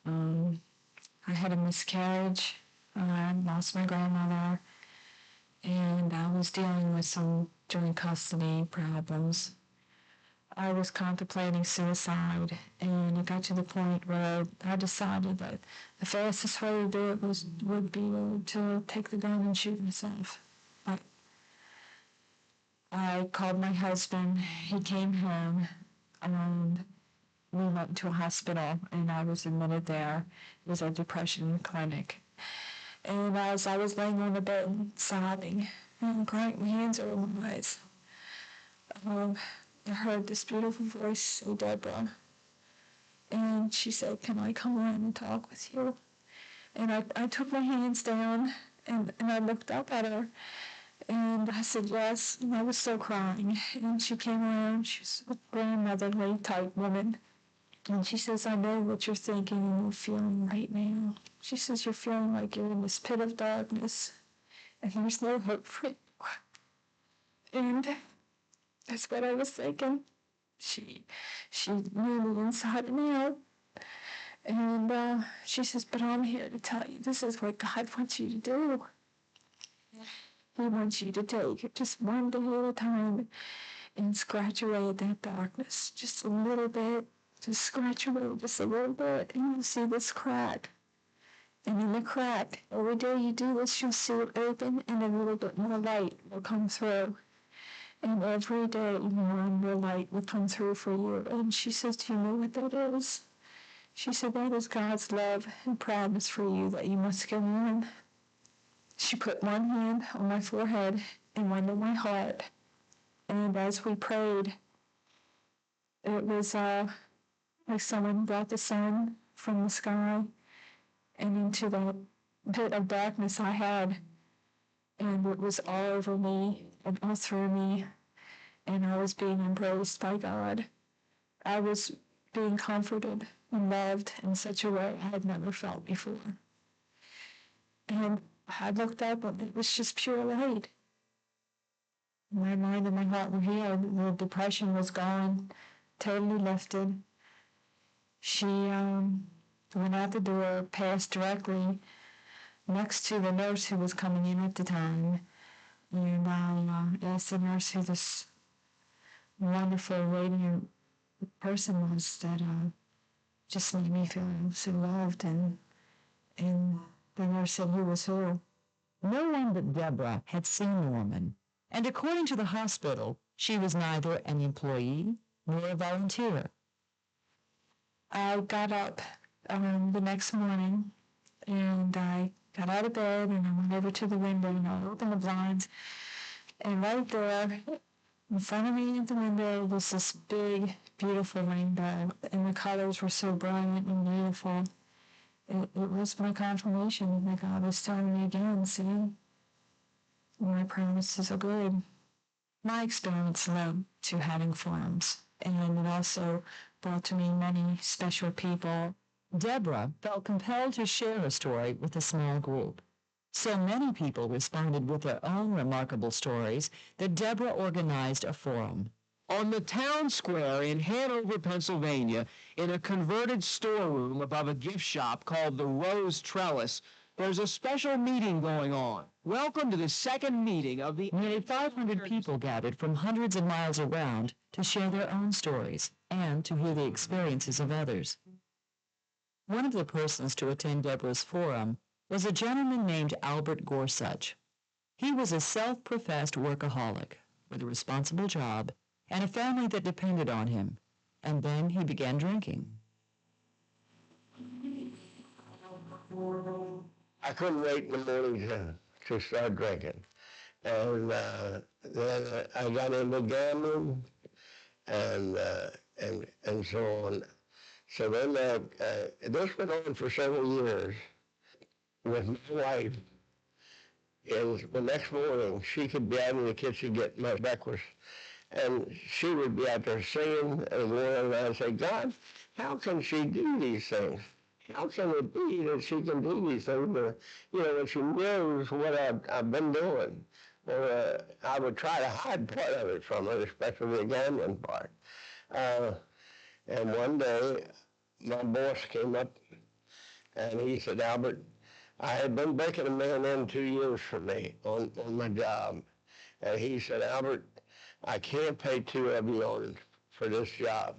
I had a miscarriage. I lost my grandmother, and I was dealing with some joint custody problems. I was contemplating suicide, and it got to the point where I decided that the fastest way to do it would be to take the gun and shoot myself. But I called my husband. He came home, and we went to a hospital, and I was admitted there. It was a depression clinic. And as I was laying on the bed sobbing and crying, my hands over my eyes, I heard this beautiful voice say, Deborah. And she said, can I come around and talk with you? And I took my hands down, and I looked up at her, and I said, yes. And I was still crying. And she came around. She's a grandmotherly type woman. And she says, I know what you're thinking and you're feeling right now. She says, you're feeling like you're in this pit of darkness, and there's no hope for you. And that's what I was thinking. She knew me inside and out. And she says, but I'm here to tell you, this is what God wants you to do. He wants you to take it just one day at a time and scratch away at that darkness just a little bit. Just scratch away just a little bit, and you'll see this crack. And in the crack, every day you do this, you'll see it open, and a little bit more light will come through. And every day, more and more light will come through for you. And she says, do you know what that is? She said, that is God's love and proudness for you that you must go on. She put one hand on my forehead and one on my heart. And as we prayed, it was like someone brought the sun from the sky and into the pit of darkness I had. And it was all over me and all through me. And I was being embraced by God. I was being comforted and loved in such a way I had never felt before. And I looked up and it was just pure light. My mind and my heart were healed. The depression was gone, totally lifted. She went out the door, passed directly next to the nurse who was coming in at the time. And I asked the nurse who this wonderful, radiant person was that just made me feel so loved. And the nurse said, who was who? No one but Deborah had seen the woman, and according to the hospital, she was neither an employee nor a volunteer. I got up the next morning, and I got out of bed, and I went over to the window, and I opened the blinds, and right there, in front of me at the window, was this big, beautiful rainbow, and the colors were so brilliant and beautiful. It was my confirmation that God was telling me again, see, my promises are good. My experience led to having forums, and it also brought to me many special people. Deborah felt compelled to share her story with a small group. So many people responded with their own remarkable stories that Deborah organized a forum. On the town square in Hanover, Pennsylvania, in a converted storeroom above a gift shop called the Rose Trellis, there's a special meeting going on. Welcome to the second meeting of the... Nearly 500 people gathered from hundreds of miles around to share their own stories and to hear the experiences of others. One of the persons to attend Deborah's forum was a gentleman named Albert Gorsuch. He was a self-professed workaholic with a responsible job and a family that depended on him, and then he began drinking. I couldn't wait in the morning to start drinking. And then I got into gambling and so on. So then this went on for several years with my wife. And the next morning, she could be out in the kitchen getting my breakfast. And she would be out there singing and wailing, and I'd say, God, how can she do these things? How can it be that she can do these things, but, when she knows what I've been doing? Or I would try to hide part of it from her, especially the gambling part. And one day, my boss came up, and he said, Albert, I had been breaking a man in 2 years for me on my job. And he said, Albert, I can't pay two of you for this job,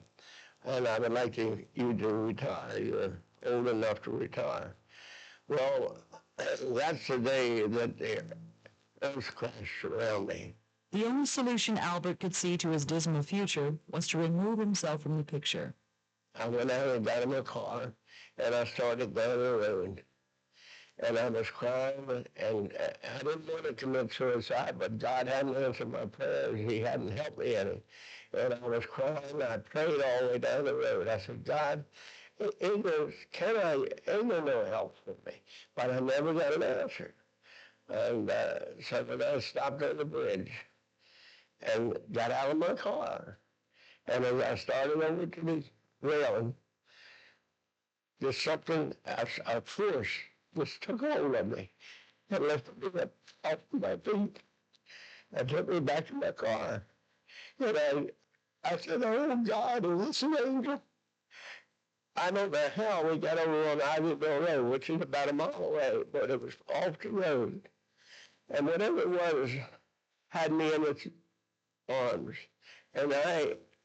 and I would like you to retire. You're old enough to retire. Well, that's the day that the earth crashed around me. The only solution Albert could see to his dismal future was to remove himself from the picture. I went out and got in my car, and I started down the road. And I was crying, and I didn't want to commit suicide, but God hadn't answered my prayers. He hadn't helped me any. And I was crying. I prayed all the way down the road. I said, God, ain't there no help for me? But I never got an answer. And so then I stopped at the bridge and got out of my car. And as I started over to the railing, just something, a force just took hold of me and lifted me up off my feet and took me back to my car. And I said, oh, God, is this an angel? I don't know how we got over on Ivyville Road, which is about a mile away, but it was off the road. And whatever it was had me in its arms. And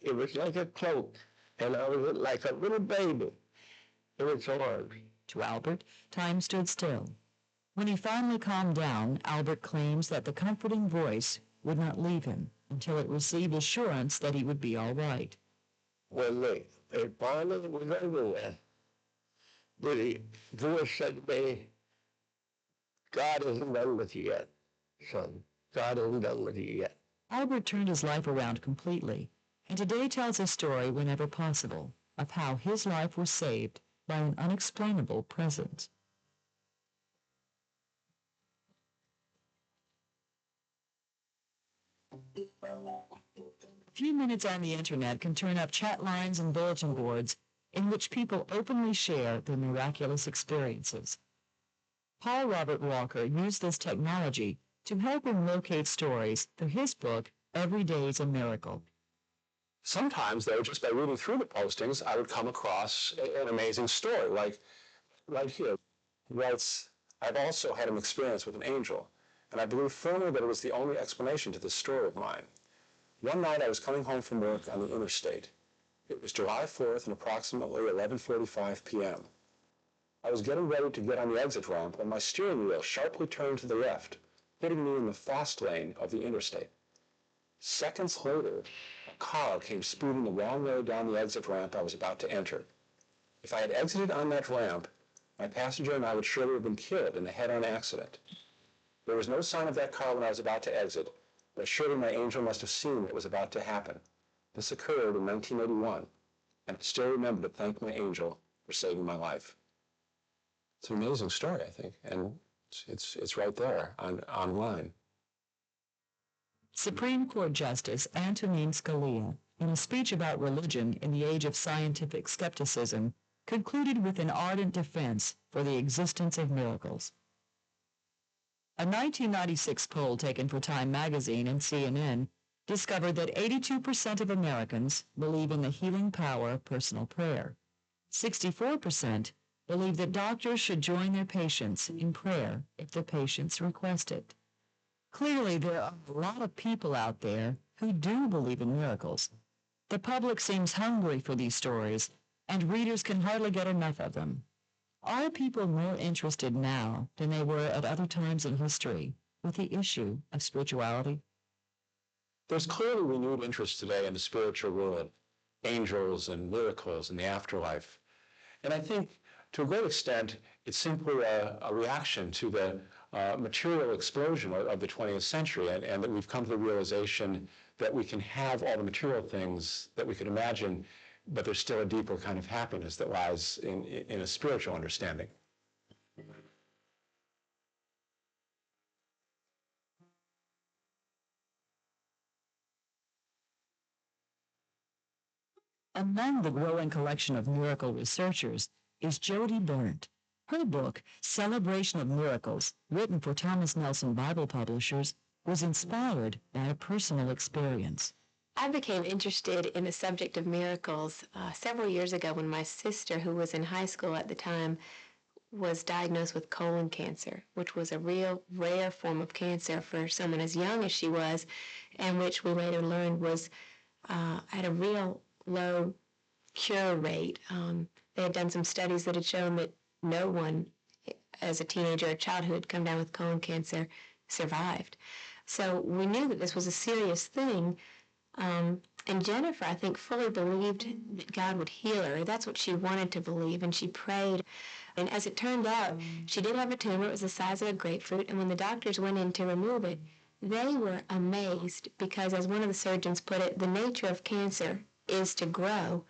it was like a cloak, and I was like a little baby in its arms. To Albert, time stood still. When he finally calmed down, Albert claims that the comforting voice would not leave him until it received assurance that he would be all right. When it finally was over with, the voice said to me, God isn't done with you yet, son. God isn't done with you yet. Albert turned his life around completely, and today tells a story whenever possible of how his life was saved by an unexplainable presence. A few minutes on the internet can turn up chat lines and bulletin boards in which people openly share their miraculous experiences. Paul Robert Walker used this technology to help him locate stories for his book, Every Day's a Miracle. Sometimes, though, just by reading through the postings, I would come across an amazing story, like right here. He writes, I've also had an experience with an angel, and I believe firmly that it was the only explanation to this story of mine. One night I was coming home from work on the interstate. It was July 4th and approximately 11:45 p.m. I was getting ready to get on the exit ramp when my steering wheel sharply turned to the left, hitting me in the fast lane of the interstate. Seconds later, a car came speeding the wrong way down the exit ramp I was about to enter. If I had exited on that ramp, my passenger and I would surely have been killed in a head-on accident. There was no sign of that car when I was about to exit, but surely my angel must have seen what was about to happen. This occurred in 1981, and I still remember to thank my angel for saving my life. It's an amazing story, I think, and it's right there online. Supreme Court Justice Antonin Scalia, in a speech about religion in the age of scientific skepticism, concluded with an ardent defense for the existence of miracles. A 1996 poll taken for Time magazine and CNN discovered that 82% of Americans believe in the healing power of personal prayer. 64% believe that doctors should join their patients in prayer if the patients request it. Clearly, there are a lot of people out there who do believe in miracles. The public seems hungry for these stories, and readers can hardly get enough of them. Are people more interested now than they were at other times in history with the issue of spirituality? There's clearly renewed interest today in the spiritual world, angels and miracles and the afterlife. And I think, to a great extent, it's simply a reaction to the material explosion of the 20th century, and that we've come to the realization that we can have all the material things that we could imagine, but there's still a deeper kind of happiness that lies in a spiritual understanding. Among the growing collection of miracle researchers is Jody Berndt. Her book, Celebration of Miracles, written for Thomas Nelson Bible Publishers, was inspired by a personal experience. I became interested in the subject of miracles several years ago when my sister, who was in high school at the time, was diagnosed with colon cancer, which was a real rare form of cancer for someone as young as she was, and which we later learned was at a real low cure rate. They had done some studies that had shown that no one as a teenager or child who had come down with colon cancer survived. So we knew that this was a serious thing. And Jennifer, I think, fully believed that God would heal her. That's what she wanted to believe, and she prayed. And as it turned out, she did have a tumor. It was the size of a grapefruit, and when the doctors went in to remove it, they were amazed because, as one of the surgeons put it, the nature of cancer is to grow,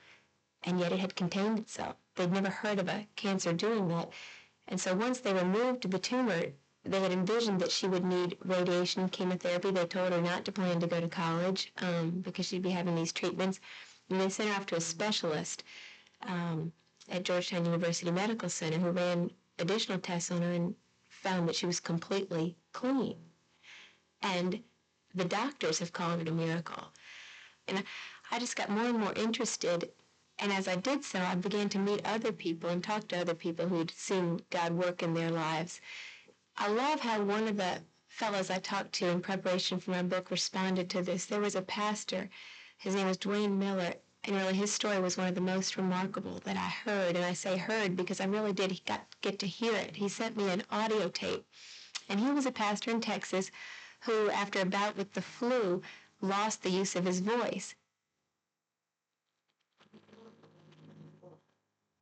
and yet it had contained itself. They'd never heard of a cancer doing that. And so once they removed the tumor, they had envisioned that she would need radiation and chemotherapy. They told her not to plan to go to college because she'd be having these treatments. And they sent her off to a specialist at Georgetown University Medical Center who ran additional tests on her and found that she was completely clean. And the doctors have called it a miracle. And I just got more and more interested. And as I did so, I began to meet other people and talk to other people who'd seen God work in their lives. I love how one of the fellows I talked to in preparation for my book responded to this. There was a pastor, his name was Dwayne Miller, and really his story was one of the most remarkable that I heard. And I say heard because I really did get to hear it. He sent me an audio tape, and he was a pastor in Texas who, after a bout with the flu, lost the use of his voice.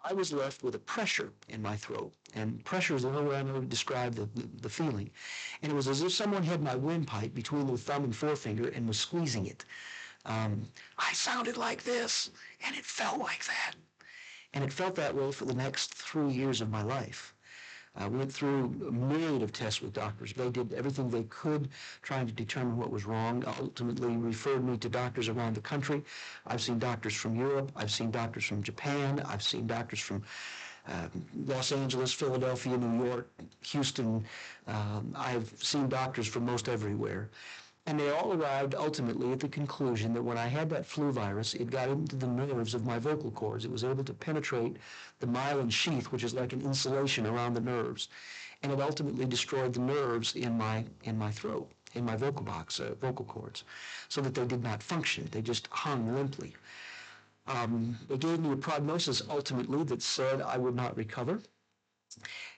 I was left with a pressure in my throat. And pressure is the only way I know to describe the feeling. And it was as if someone had my windpipe between their thumb and forefinger and was squeezing it. I sounded like this, and it felt like that. And it felt that way for the next 3 years of my life. I went through a myriad of tests with doctors. They did everything they could trying to determine what was wrong, ultimately referred me to doctors around the country. I've seen doctors from Europe. I've seen doctors from Japan. I've seen doctors from Los Angeles, Philadelphia, New York, Houston. I've seen doctors from most everywhere. And they all arrived ultimately at the conclusion that when I had that flu virus, it got into the nerves of my vocal cords. It was able to penetrate the myelin sheath, which is like an insulation around the nerves. And it ultimately destroyed the nerves in my throat, in my vocal box, vocal cords, so that they did not function. They just hung limply. They gave me a prognosis ultimately that said I would not recover.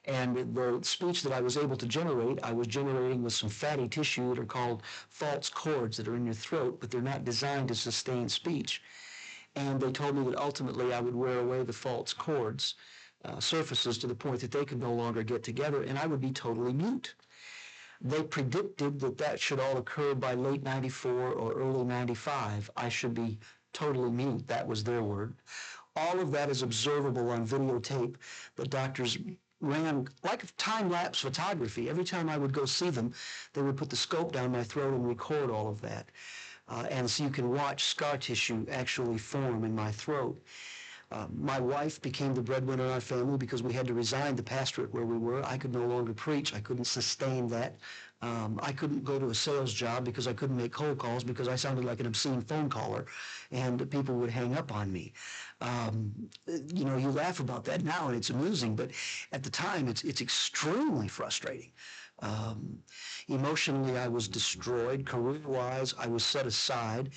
And the speech that I was able to generate, I was generating with some fatty tissue that are called false cords that are in your throat, but they're not designed to sustain speech. And they told me that ultimately I would wear away the false cords, surfaces to the point that they could no longer get together, and I would be totally mute. They predicted that that should all occur by late 94 or early 95. I should be totally mute. That was their word. All of that is observable on videotape. The doctors ran like time-lapse photography. Every time I would go see them, they would put the scope down my throat and record all of that. And so you can watch scar tissue actually form in my throat. My wife became the breadwinner in our family because we had to resign the pastorate where we were. I could no longer preach. I couldn't sustain that. I couldn't go to a sales job because I couldn't make cold calls because I sounded like an obscene phone caller and people would hang up on me. You laugh about that now and it's amusing, but at the time it's extremely frustrating. Emotionally, I was destroyed. Career-wise, I was set aside.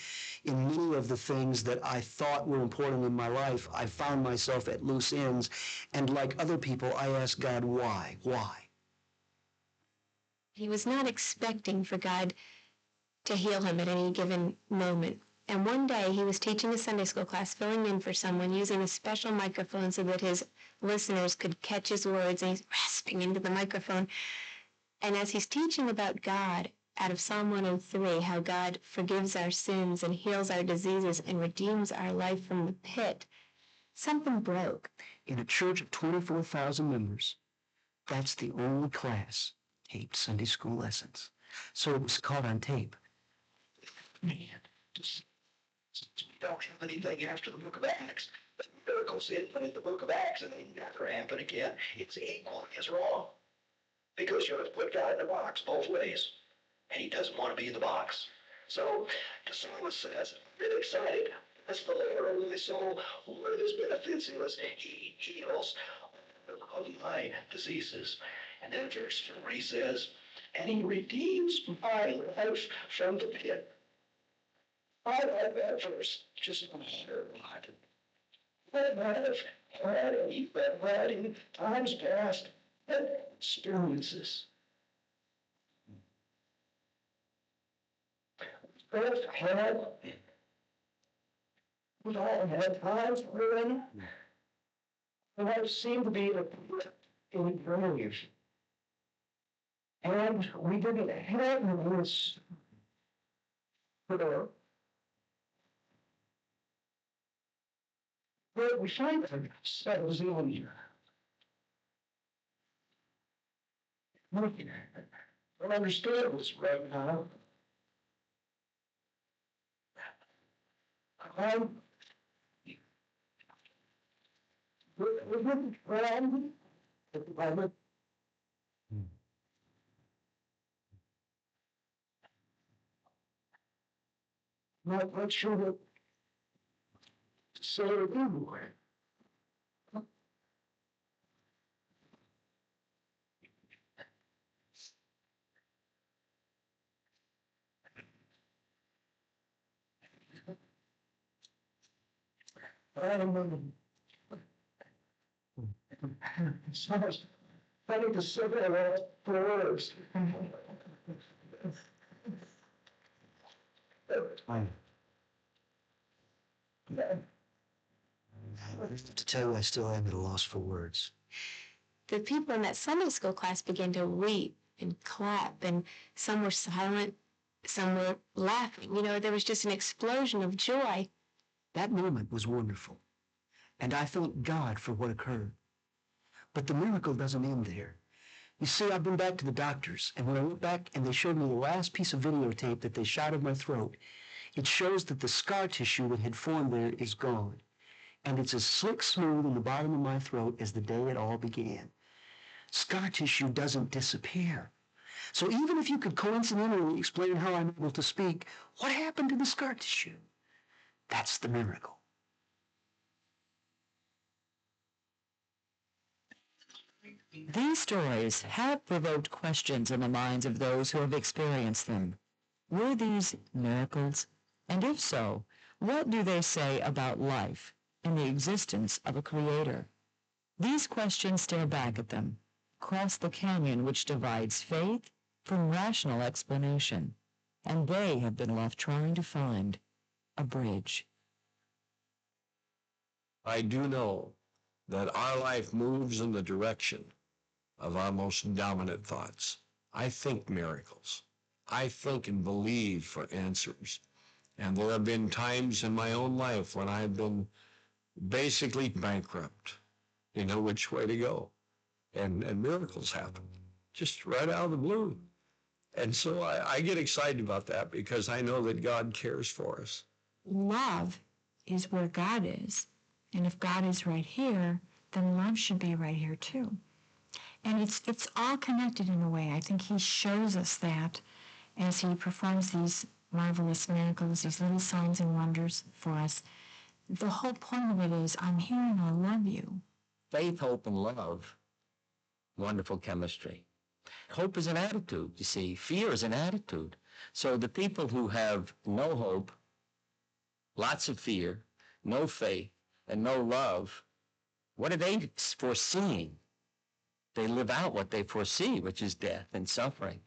In many of the things that I thought were important in my life, I found myself at loose ends. And like other people, I asked God, why? Why? He was not expecting for God to heal him at any given moment. And one day he was teaching a Sunday school class, filling in for someone, using a special microphone so that his listeners could catch his words, and he's rasping into the microphone. And as he's teaching about God out of Psalm 103, how God forgives our sins and heals our diseases and redeems our life from the pit, something broke. In a church of 24,000 members, that's the only class taped Sunday school lessons. So it was caught on tape. Man, just we don't have anything after the book of Acts. The miracles in the book of Acts, and they never happen again. It's equal as wrong. Because you have to put God in the box both ways. And he doesn't want to be in the box. So the psalmist says, really excited, that's the Lord of my soul, who his benefits is, he heals all of my diseases. And then verse 3 says, and he redeems my life from the pit. I like that verse just a lot. I have had any bad in times past experiences. Both had, we all had times when life seemed to be in a grave. And we didn't have this prayer. But we find ourselves in here. I don't understand this right now. I'm friend at the moment. Not sure what to say or do. Sounds funny to say that for words. To tell you, I still am at a loss for words. The people in that Sunday school class began to weep and clap, and some were silent, some were laughing. You know, there was just an explosion of joy. That moment was wonderful, and I thank God for what occurred. But the miracle doesn't end there. You see, I've been back to the doctors, and when I went back and they showed me the last piece of videotape that they shot of my throat, it shows that the scar tissue that had formed there is gone. And it's as slick smooth in the bottom of my throat as the day it all began. Scar tissue doesn't disappear. So even if you could coincidentally explain how I'm able to speak, what happened to the scar tissue? That's the miracle. These stories have provoked questions in the minds of those who have experienced them. Were these miracles? And if so, what do they say about life and the existence of a creator? These questions stare back at them, across the canyon which divides faith from rational explanation, and they have been left trying to find a bridge. I do know that our life moves in the direction of our most dominant thoughts. I think miracles. I think and believe for answers. And there have been times in my own life when I've been basically bankrupt, you know which way to go. And miracles happen, just right out of the blue. And so I get excited about that because I know that God cares for us. Love is where God is. And if God is right here, then love should be right here too. And it's all connected in a way. I think he shows us that as he performs these marvelous miracles, these little signs and wonders for us. The whole point of it is, I'm here and I love you. Faith, hope, and love, wonderful chemistry. Hope is an attitude, you see. Fear is an attitude. So the people who have no hope, lots of fear, no faith, and no love, what are they foreseeing? They live out what they foresee, which is death and suffering.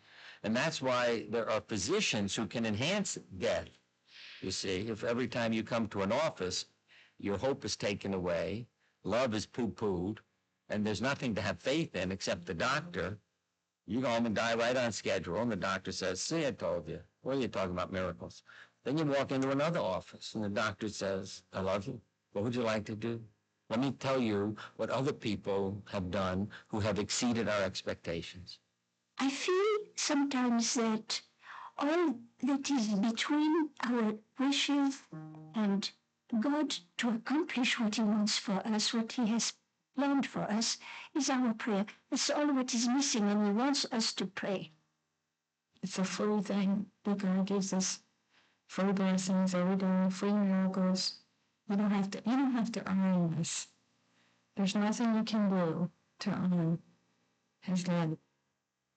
And that's why there are physicians who can enhance death. You see, if every time you come to an office, your hope is taken away, love is poo-pooed, and there's nothing to have faith in except the doctor, you go home and die right on schedule, and the doctor says, see, I told you. What are you talking about, miracles? Then you walk into another office, and the doctor says, I love you. What would you like to do? Let me tell you what other people have done who have exceeded our expectations. I feel sometimes that all that is between our wishes and God to accomplish what he wants for us, what he has planned for us, is our prayer. That's all what is missing, and he wants us to pray. It's a free thing that God gives us. Free blessings every day, free miracles. You don't have to earn this. There's nothing you can do to earn his love.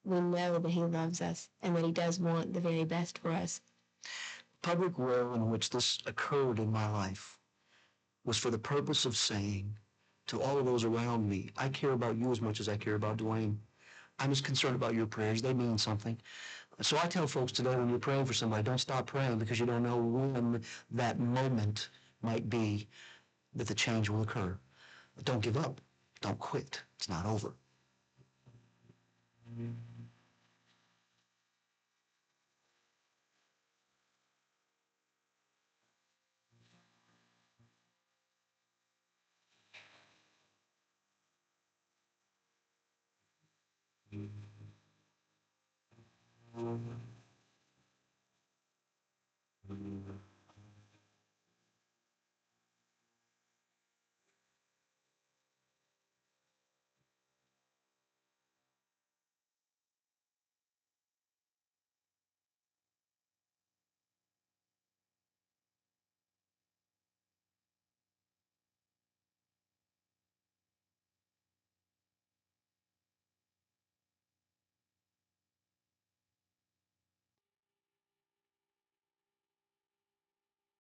We know that he loves us and that he does want the very best for us. Public will in which this occurred in my life was for the purpose of saying to all of those around me, I care about you as much as I care about Dwayne. I'm as concerned about your prayers. They mean something. So I tell folks today, when you're praying for somebody, don't stop praying, because you don't know when that moment might be that the change will occur. But don't give up. Don't quit. It's not over.